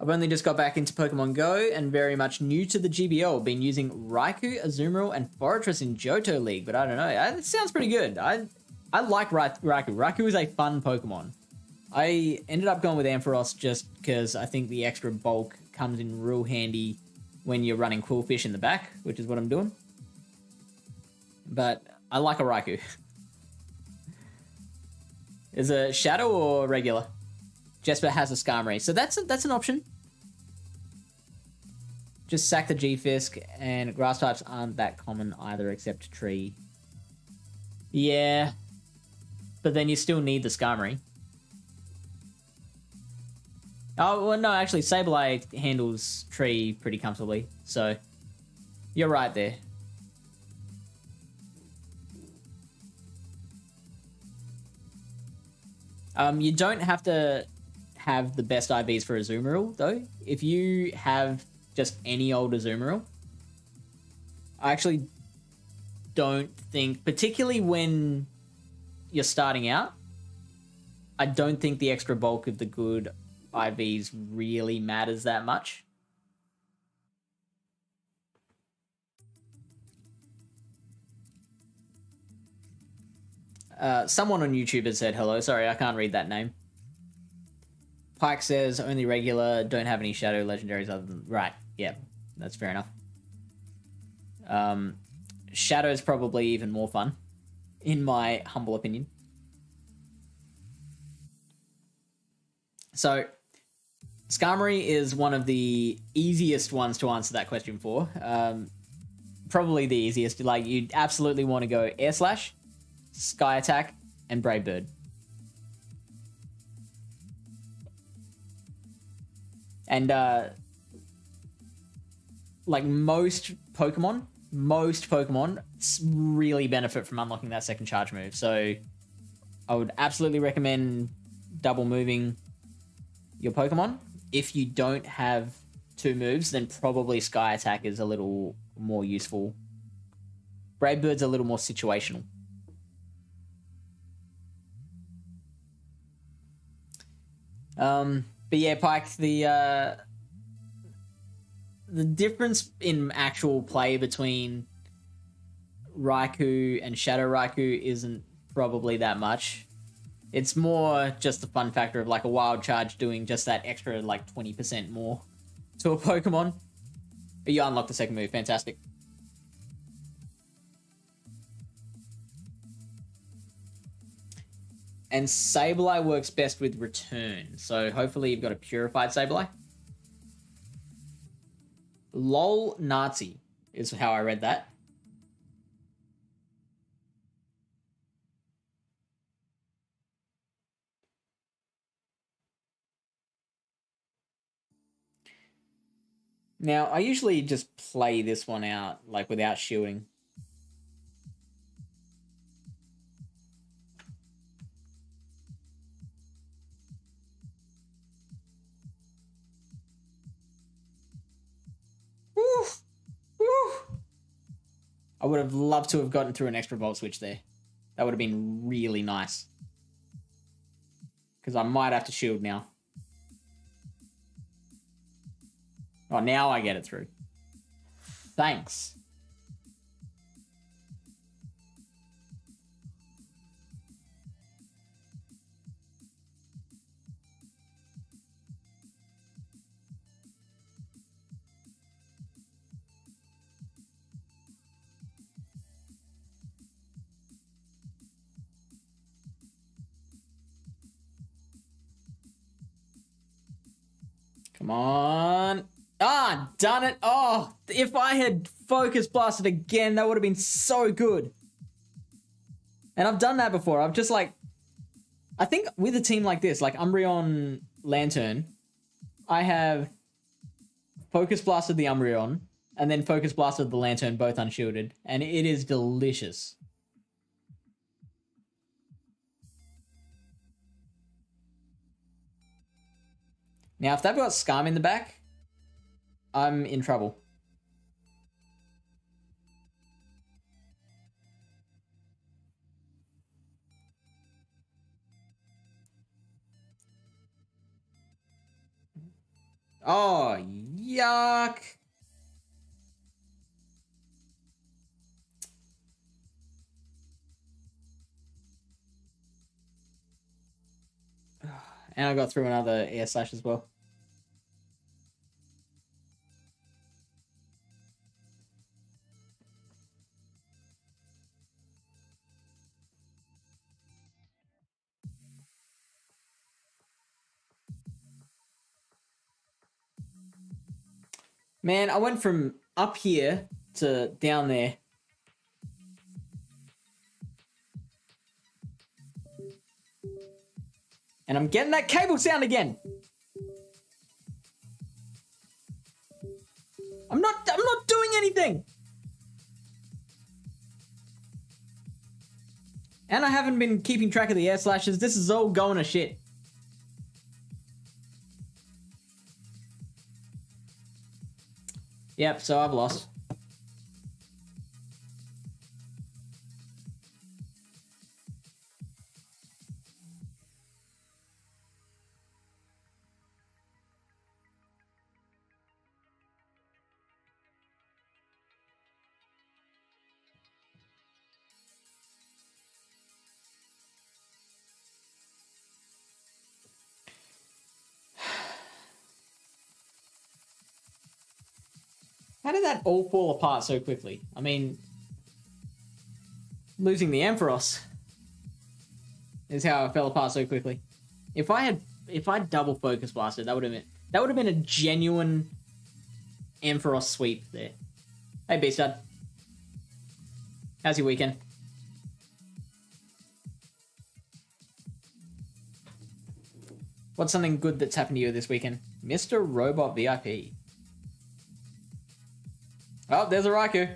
I've only just got back into Pokemon Go and very much new to the GBL. Been using Raikou, Azumarill, and Forretress in Johto League, but I don't know. It sounds pretty good. I like Raikou. Raikou is a fun Pokemon. I ended up going with Ampharos just because I think the extra bulk comes in real handy when you're running Quillfish in the back, which is what I'm doing. But I like a Raikou. Is it Shadow or regular? Jesper has a Skarmory, so that's an option. Just sack the G-Fisk, and grass types aren't that common either, except Tree. Yeah, but then you still need the Skarmory. Oh, well, no, actually, Sableye handles Tree pretty comfortably, so you're right there. You don't have to have the best IVs for Azumarill, though. If you have just any old Azumarill, I actually don't think, particularly when you're starting out, I don't think the extra bulk of the good IVs really matters that much. Someone on YouTube has said hello. Sorry, I can't read that name. Pike says only regular, don't have any shadow legendaries other than... Right, yeah, that's fair enough. Shadow's probably even more fun, in my humble opinion. So, Skarmory is one of the easiest ones to answer that question for. Probably the easiest. Like, you absolutely want to go Air Slash, Sky Attack, and Brave Bird. And, like, most Pokemon really benefit from unlocking that second charge move. So, I would absolutely recommend double moving your Pokemon. If you don't have 2 moves, then probably Sky Attack is a little more useful. Brave Bird's a little more situational. But yeah, Pike, the difference in actual play between Raikou and Shadow Raikou isn't probably that much. It's more just the fun factor of like a Wild Charge doing just that extra like 20% more to a Pokemon. You unlock the second move. Fantastic. And Sableye works best with return. So hopefully you've got a purified Sableye. LOL Nazi is how I read that. Now, I usually just play this one out, like, without shielding. Woo! Woo! I would have loved to have gotten through an extra Volt Switch there. That would have been really nice. Because I might have to shield now. Oh, now I get it through. Thanks. Come on. Ah, done it. Oh, if I had Focus Blasted again, that would have been so good. And I've done that before. I've just like... I think with a team like this, like Umbreon Lantern, I have Focus Blasted the Umbreon and then Focus Blasted the Lantern, both unshielded. And it is delicious. Now, if they've got Scum in the back, I'm in trouble. Oh, yuck. And I got through another air slash as well. Man, I went from up here to down there. And I'm getting that cable sound again. I'm not doing anything. And I haven't been keeping track of the air slashes. This is all going to shit. Yep, so I've lost. How did that all fall apart so quickly? I mean, losing the Ampharos is how it fell apart so quickly. If I double Focus Blasted, that would have been a genuine Ampharos sweep there. Hey, B-Stud. How's your weekend? What's something good that's happened to you this weekend? Mr. Robot VIP. Oh, there's a Raikou.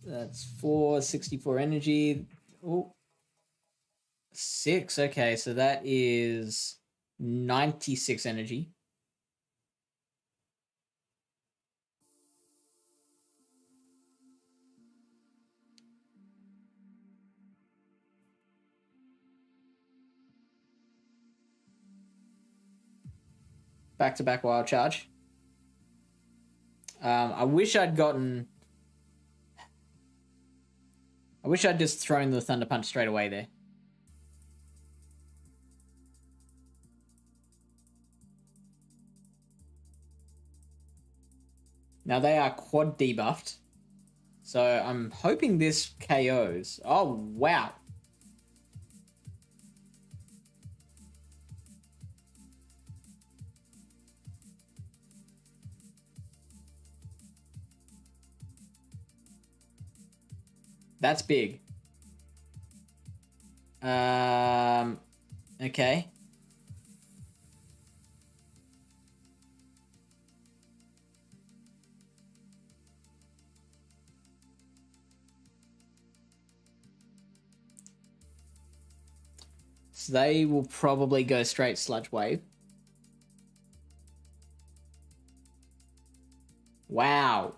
That's 4, 64 energy. Oh, 6. Okay, so that is 96 energy. Back-to-back wild charge. I wish I'd gotten... I wish I'd just thrown the Thunder Punch straight away there. Now they are quad debuffed. So I'm hoping this KOs. Oh, wow. That's big. Okay. So they will probably go straight Sludge Wave. Wow.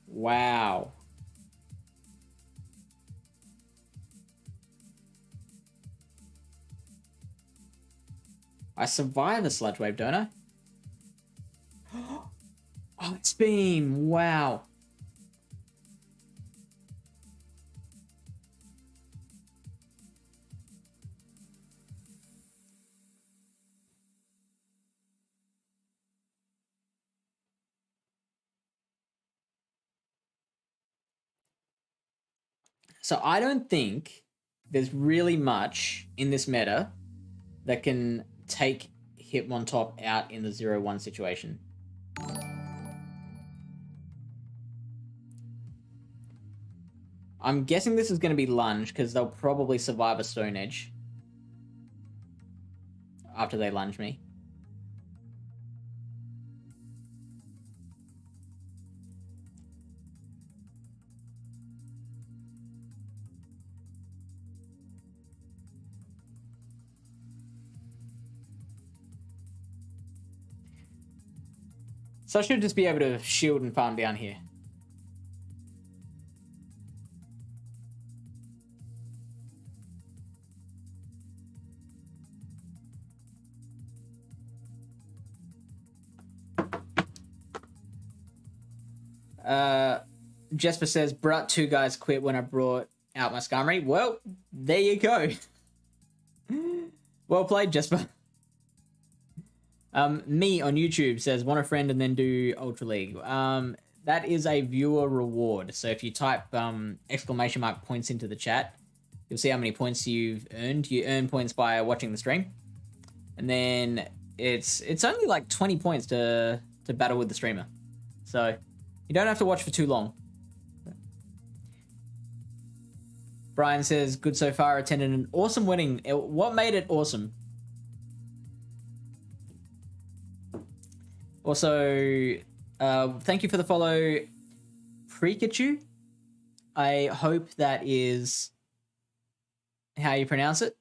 Wow. I survive a Sludge Wave, don't I? Oh, it's Beam. Wow. So I don't think there's really much in this meta that can take Hitmontop out in the 0-1 situation. I'm guessing this is going to be Lunge because they'll probably survive a Stone Edge after they lunge me. So I should just be able to shield and farm down here. Jesper says, Brut, 2 guys quit when I brought out my Skarmory. Well, there you go. Well played, Jesper. Me on YouTube says, want a friend and then do Ultra League. That is a viewer reward. So if you type exclamation mark points into the chat, you'll see how many points you've earned. You earn points by watching the stream. And then it's only like 20 points to battle with the streamer. So you don't have to watch for too long. Brian says, good so far, attended an awesome wedding. What made it awesome? Also, thank you for the follow, Pikachu. I hope that is how you pronounce it.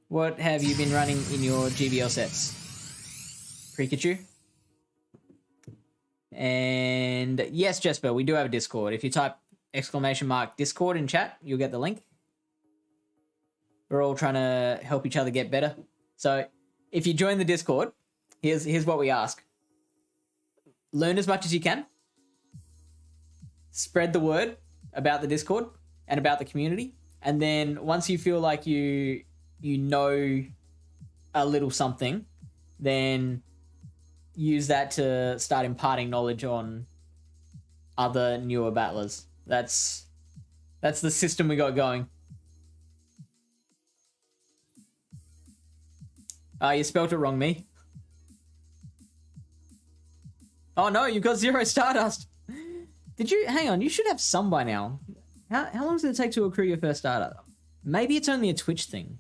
What have you been running in your GBL sets? Pikachu. And yes, Jesper, we do have a Discord. If you type exclamation mark Discord in chat, you'll get the link. We're all trying to help each other get better. So if you join the Discord, here's what we ask. Learn as much as you can. Spread the word about the Discord and about the community. And then once you feel like you know a little something, then use that to start imparting knowledge on other newer battlers. That's the system we got going. You spelt it wrong, me. Oh no, you've got 0 Stardust. Did you? Hang on, you should have some by now. How long does it take to accrue your first Stardust? Maybe it's only a Twitch thing.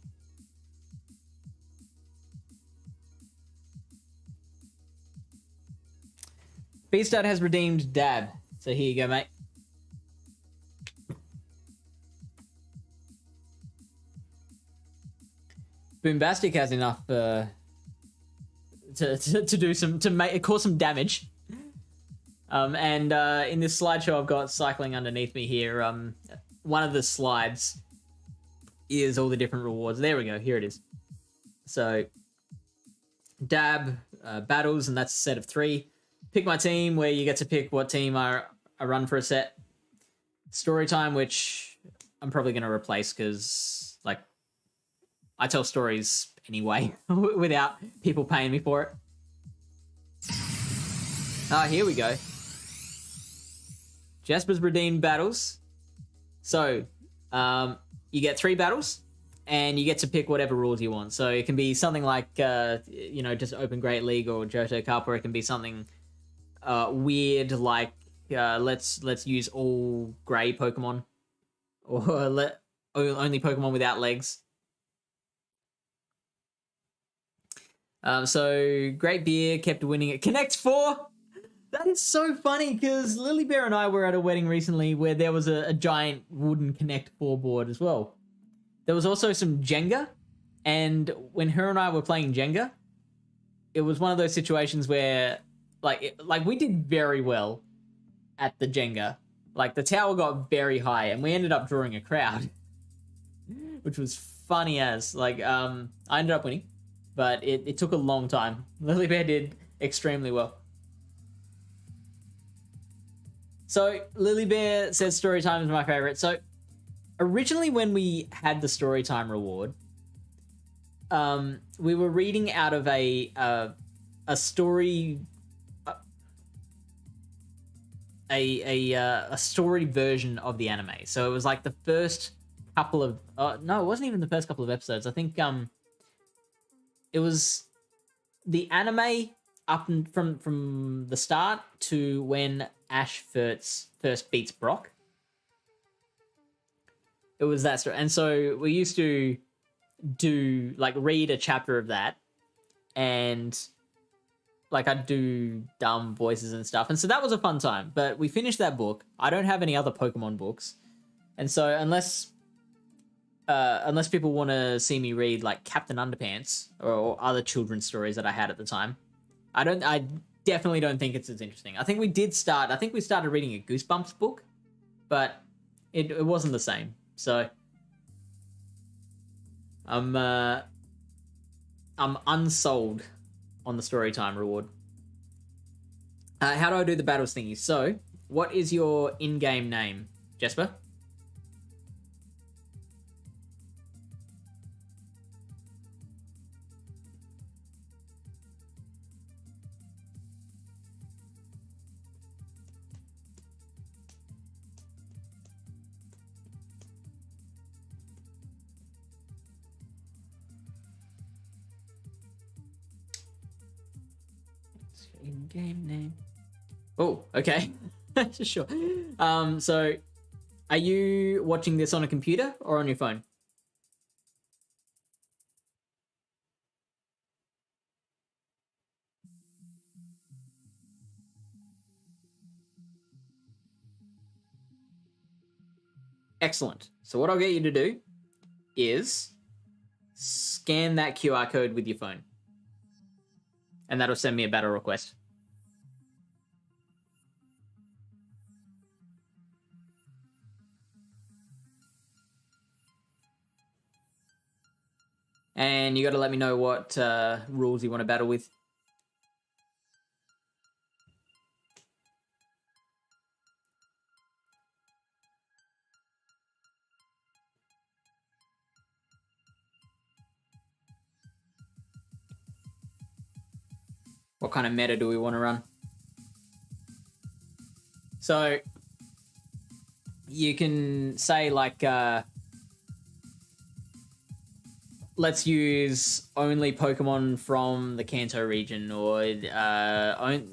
Beastard has redeemed Dab. So here you go, mate. Boombastic has enough to do some cause some damage. And in this slideshow, I've got cycling underneath me here. One of the slides is all the different rewards. There we go. Here it is. So Dab battles, and that's a set of 3. Pick my team, where you get to pick what team I a run for a set. Story time, which I'm probably going to replace because, like, I tell stories anyway without people paying me for it. Ah, here we go. Jasper's redeemed battles. So, you get 3 battles, and you get to pick whatever rules you want. So it can be something like, just Open Great League or Johto Cup, or it can be something weird like let's use all grey Pokemon, or only Pokemon without legs. So Great Beer kept winning it. Connect 4. That is so funny because Lily Bear and I were at a wedding recently where there was a giant wooden Connect 4 board as well. There was also some Jenga, and when her and I were playing Jenga, it was one of those situations where, like we did very well at the Jenga. Like, the tower got very high, and we ended up drawing a crowd, which was funny as. Like, I ended up winning, but it took a long time. Lily Bear did extremely well. So, Lily Bear says story time is my favorite. So, originally when we had the story time reward, we were reading out of a story, a story version of the anime. So it was like the first couple of no, it wasn't even the first couple of episodes. I think it was the anime up from the start to when Ash first beats Brock. It was that story. And so we used to read a chapter of that, and I'd do dumb voices and stuff. And so that was a fun time. But we finished that book. I don't have any other Pokemon books. And so unless people want to see me read like Captain Underpants or other children's stories that I had at the time, I definitely don't think it's as interesting. I think we started reading a Goosebumps book, but it wasn't the same. So I'm unsold on the story time reward. How do I do the battles thingy? So, what is your in-game name, Jesper? In-game name. Oh, okay. Sure. So are you watching this on a computer or on your phone? Excellent. So what I'll get you to do is scan that QR code with your phone, and that'll send me a battle request. And you got to let me know what rules you want to battle with. What kind of meta do we want to run? So you can say like, let's use only Pokemon from the Kanto region, or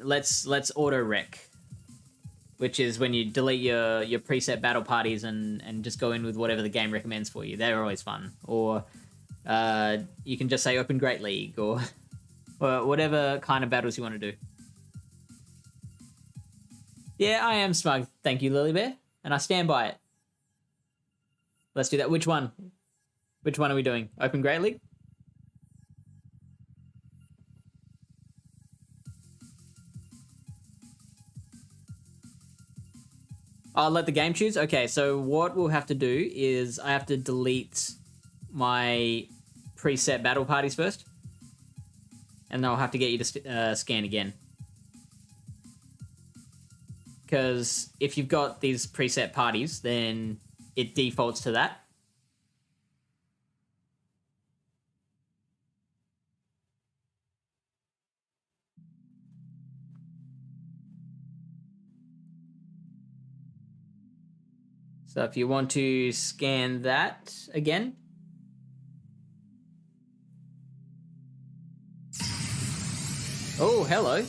let's auto rec, which is when you delete your preset battle parties and just go in with whatever the game recommends for you. They're always fun. Or you can just say Open Great League, or whatever kind of battles you want to do. Yeah, I am smug. Thank you, Lily Bear. And I stand by it. Let's do that. Which one? Which one are we doing? Open Great League? I'll let the game choose. Okay, so what we'll have to do is I have to delete my preset battle parties first. And then I'll have to get you to scan again. because if you've got these preset parties, then it defaults to that. So if you want to scan that again. Oh, hello.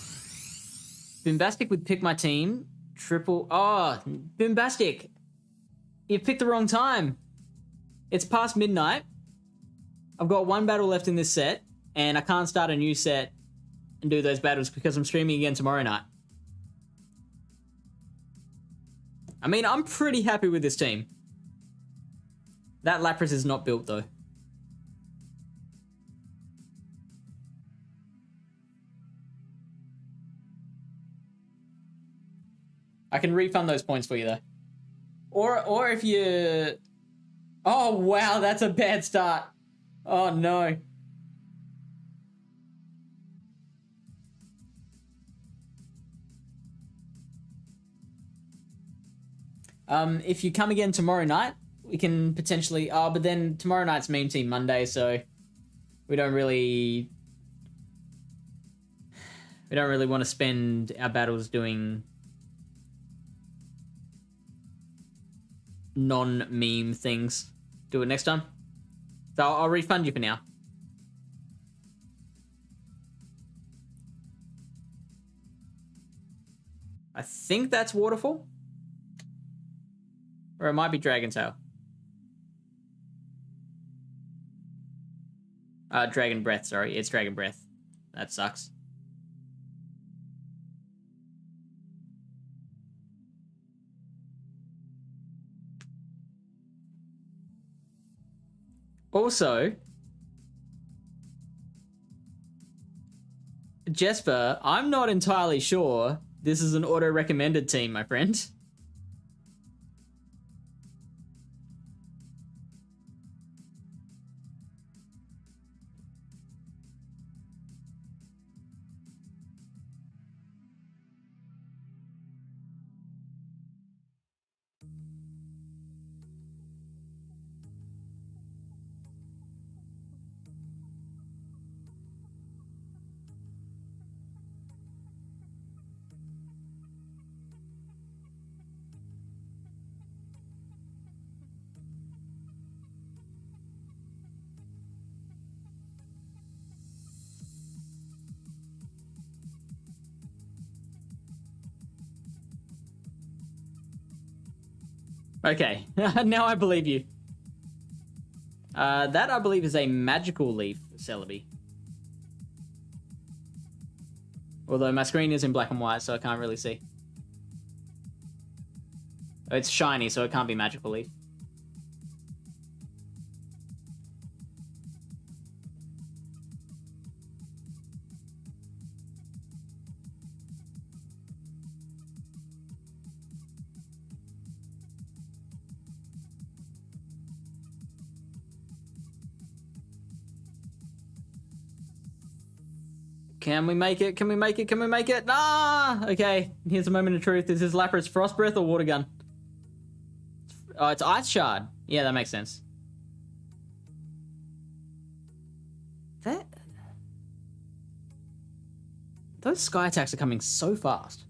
Boombastic would pick my team. Triple. Oh, Boombastic. You've picked the wrong time. It's past midnight. I've got one battle left in this set, and I can't start a new set and do those battles because I'm streaming again tomorrow night. I mean, I'm pretty happy with this team. That Lapras is not built, though. I can refund those points for you, though. Or if you... Oh, wow, that's a bad start. Oh, no. If you come again tomorrow night, we can potentially... Oh, but then tomorrow night's Meme Team Monday, so we don't really want to spend our battles doing non-meme things. Do it next time. So I'll refund you for now. I think that's Waterfall. Or it might be Dragon Tail. Dragon Breath, sorry. It's Dragon Breath. That sucks. Also, Jesper, I'm not entirely sure this is an auto-recommended team, my friend. Okay, now I believe you. That, I believe, is a magical leaf, Celebi. Although my screen is in black and white, so I can't really see. It's shiny, so it can't be magical leaf. Can we make it? Can we make it? Can we make it? Ah! Okay, here's a moment of truth. Is this Lapras Frost Breath or Water Gun? Oh, it's Ice Shard. Yeah, that makes sense. Those Sky attacks are coming so fast.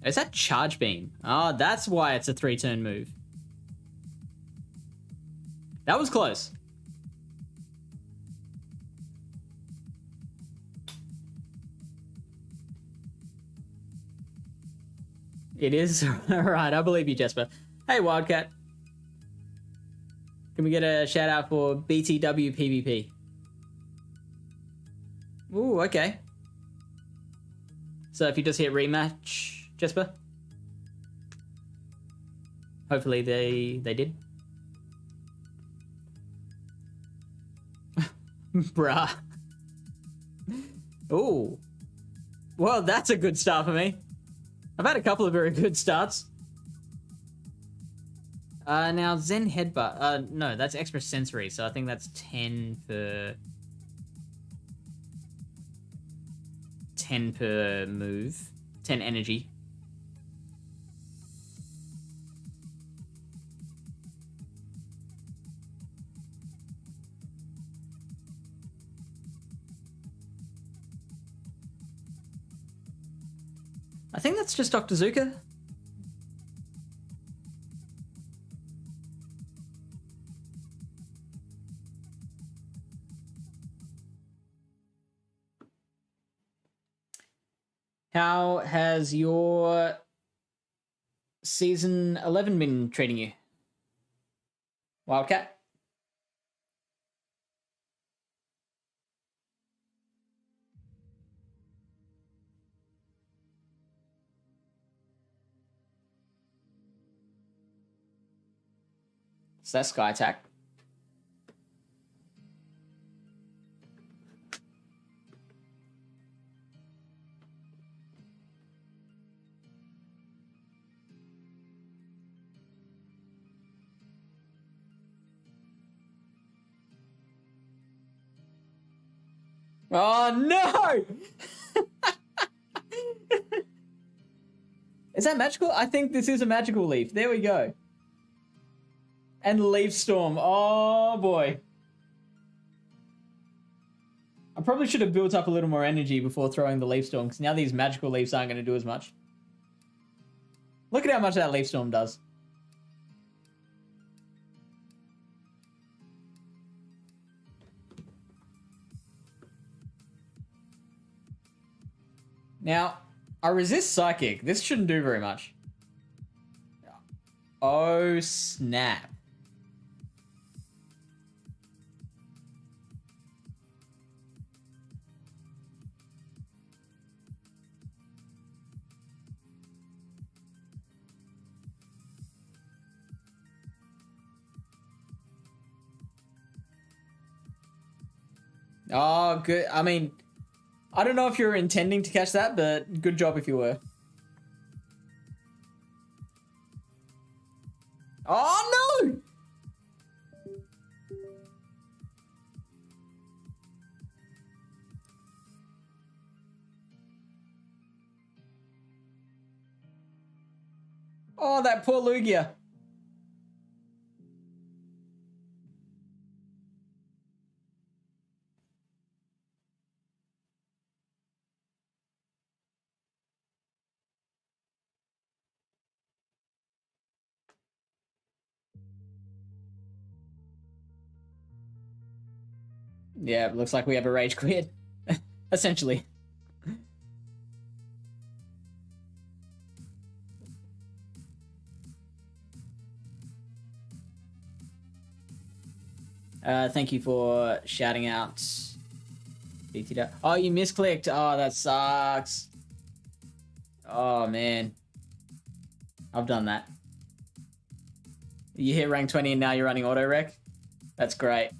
Is that Charge Beam? Oh, that's why it's a 3-turn move. That was close. It is? Alright, I believe you, Jesper. Hey, Wildcat. Can we get a shout out for BTW PvP? Ooh, okay. So if you just hit rematch, Jesper? Hopefully they did. Bruh. Ooh. Well, that's a good start for me. I've had a couple of very good starts. Now Zen Headbutt. No, that's extra sensory, so I think that's 10 per... 10 per move. 10 energy. I think that's just Octazooka. How has your season 11 been treating you? Wildcat? So that's Sky Attack. Oh no! Is that magical? I think this is a magical leaf. There we go. And Leaf Storm. Oh boy. I probably should have built up a little more energy before throwing the Leaf Storm, because now these magical leaves aren't going to do as much. Look at how much that Leaf Storm does. Now, I resist Psychic. This shouldn't do very much. Oh, snap. Oh, good. I mean, I don't know if you're intending to catch that, but good job if you were. Oh, no! Oh, that poor Lugia. Yeah, it looks like we have a rage quit. Essentially. Thank you for shouting out. BT. Oh, you misclicked. Oh, that sucks. Oh, man. I've done that. You hit rank 20 and now you're running auto rec? That's great.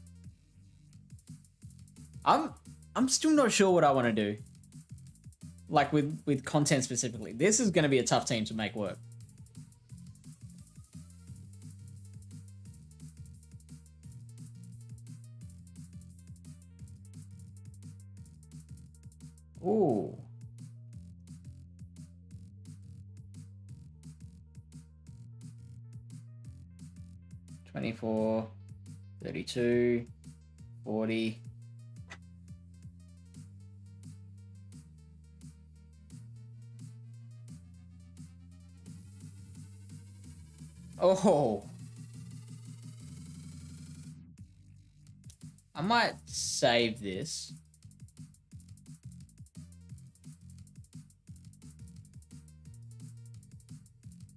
I'm still not sure what I want to do. Like with content specifically. This is going to be a tough team to make work. Ooh. $24, $32, $40. Oh. I might save this.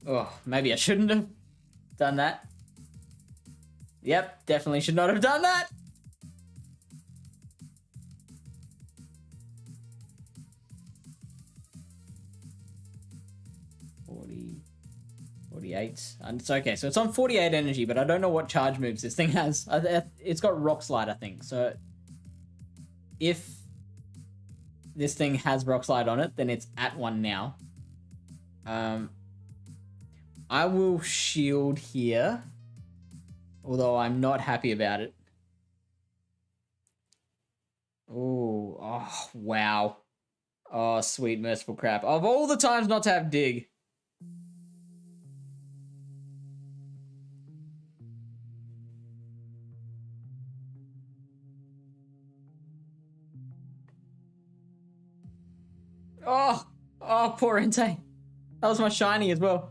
Oh, maybe I shouldn't have done that. Yep, definitely should not have done that. And it's okay. So it's on 48 energy, but I don't know what charge moves this thing has. It's got Rock Slide, I think. So if this thing has Rock Slide on it, then it's at 1 now. I will shield here. Although I'm not happy about it. Ooh, oh, wow. Oh, sweet merciful crap. Of all the times not to have dig. Oh, oh, poor Entei. That was my shiny as well.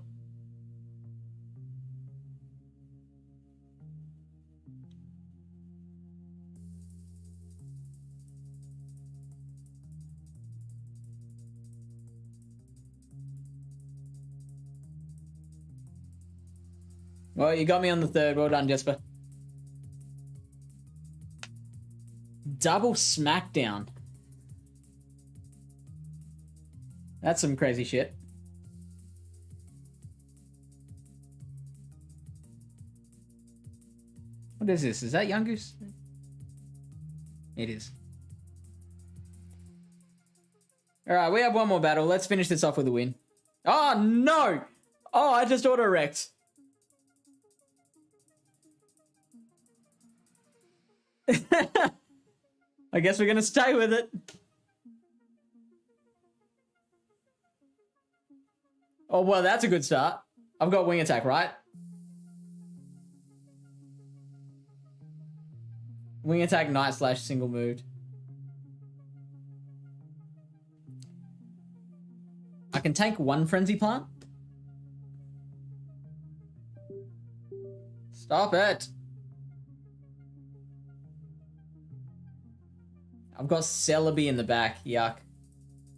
Well, you got me on the third. Well done, Jesper. Double smackdown. That's some crazy shit. What is this? Is that Young Goose? It is. All right, we have one more battle. Let's finish this off with a win. Oh, no! Oh, I just auto-wrecked. I guess we're going to stay with it. Oh, well, that's a good start. I've got wing attack, right? Wing attack, night slash, single moved. I can take one frenzy plant. Stop it. I've got Celebi in the back. Yuck.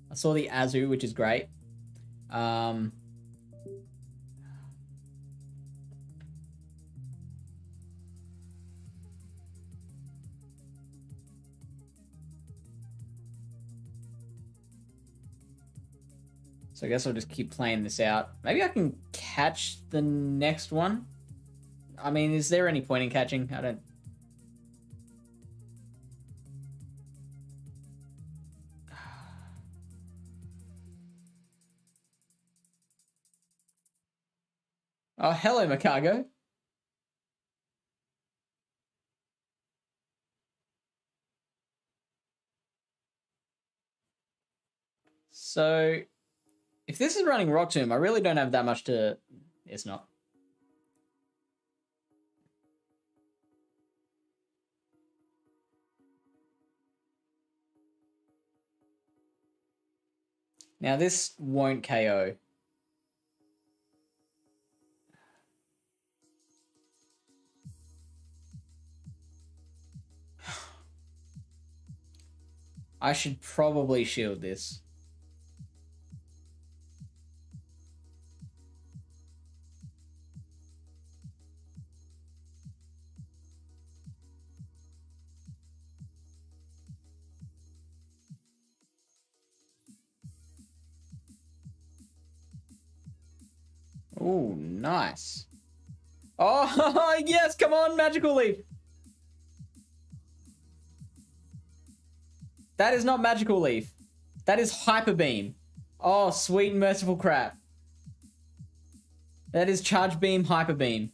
I saw the Azu, which is great. So I guess I'll just keep playing this out. Maybe I can catch the next one. I mean, is there any point in catching? I don't... Oh, hello, Macago. So, if this is running Rock Tomb, I really don't have that much to... It's not. Now, this won't KO. I should probably shield this. Oh, nice. Oh, yes, come on, Magical Leaf. That is not Magical Leaf. That is Hyper Beam. Oh, sweet and merciful crap. That is Charge Beam, Hyper Beam.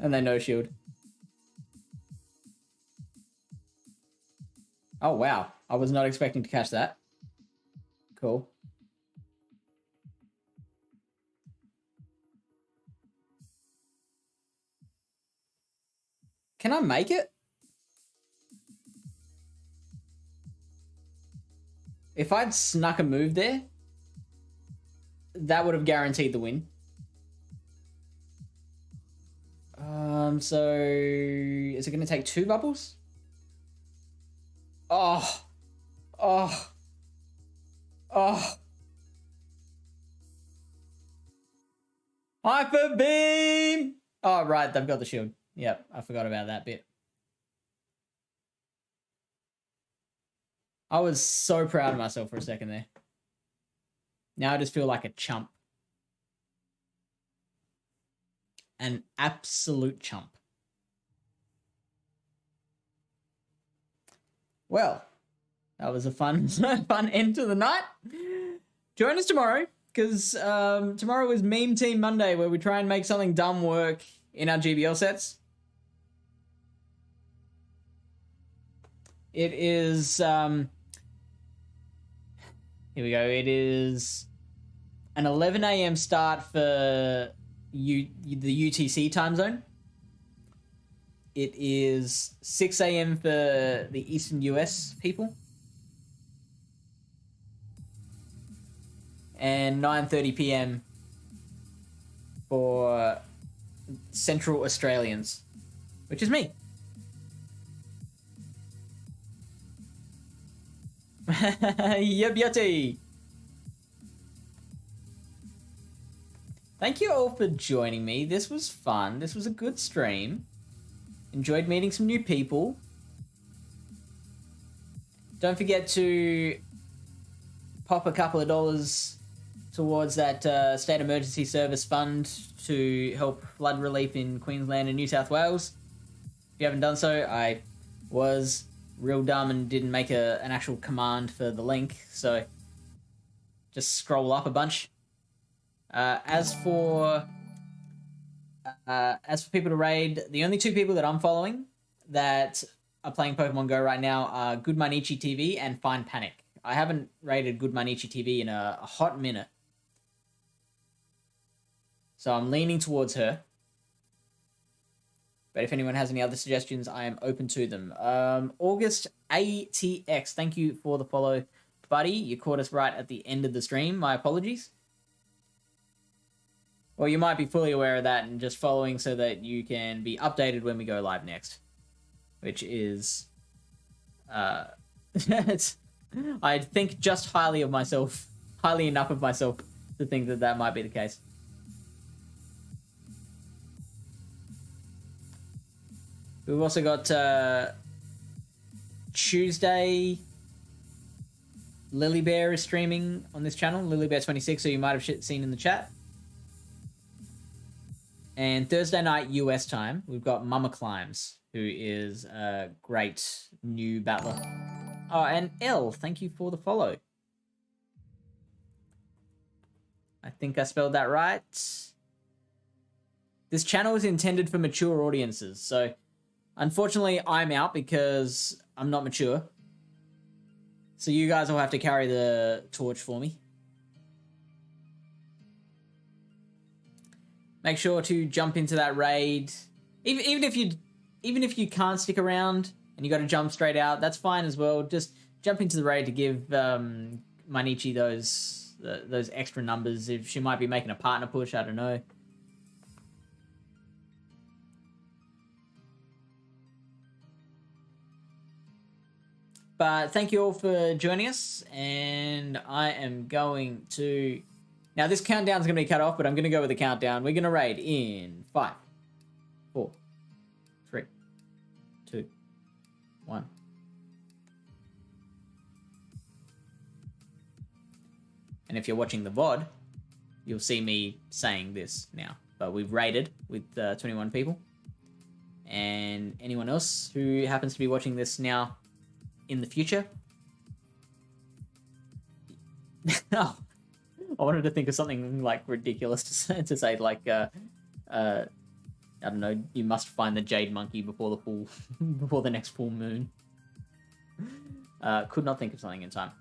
And they no shield. Oh, wow. I was not expecting to catch that. Cool. Can I make it? If I'd snuck a move there, that would have guaranteed the win. So is it going to take 2 bubbles? Oh. Oh. Oh. Hyper Beam! Oh, right, they've got the shield. Yep, I forgot about that bit. I was so proud of myself for a second there. Now I just feel like a chump. An absolute chump. Well, that was a fun end to the night. Join us tomorrow, because tomorrow is Meme Team Monday, where we try and make something dumb work in our GBL sets. It is... here we go. It is an 11 a.m. start for the UTC time zone. It is 6 a.m. for the Eastern US people. And 9:30 p.m. for Central Australians, which is me. Yep, yutty. Thank you all for joining me. This was fun. This was a good stream. Enjoyed meeting some new people. Don't forget to pop a couple of dollars towards that State Emergency Service Fund to help flood relief in Queensland and New South Wales. If you haven't done so, I was real dumb and didn't make an actual command for the link, so just scroll up a bunch. As for people to raid, the only two people that I'm following that are playing Pokemon Go right now are Good Manichi TV and Fine Panic. I haven't raided Good Manichi TV in a hot minute, so I'm leaning towards her. But if anyone has any other suggestions, I am open to them. August ATX, thank you for the follow, buddy. You caught us right at the end of the stream. My apologies. Well, you might be fully aware of that and just following so that you can be updated when we go live next. Which is... I think just highly enough of myself to think that that might be the case. We've also got Tuesday. Lily Bear is streaming on this channel, LilyBear26, so you might have seen in the chat. And Thursday night US time, we've got Mama Climbs, who is a great new battler. Oh, and L, thank you for the follow. I think I spelled that right. This channel is intended for mature audiences, so unfortunately I'm out because I'm not mature. So you guys will have to carry the torch for me. Make sure to jump into that raid. Even if you can't stick around and you got to jump straight out, that's fine as well. Just jump into the raid to give Manichi those extra numbers. If she might be making a partner push, I don't know. But thank you all for joining us, and I am going to... Now, this countdown's going to be cut off, but I'm going to go with the countdown. We're going to raid in 5, 4, 3, 2, 1. And if you're watching the VOD, you'll see me saying this now. But we've raided with 21 people. And anyone else who happens to be watching this now in the future... Oh. I wanted to think of something like ridiculous to say, like, I don't know, you must find the jade monkey before the next full moon. Could not think of something in time.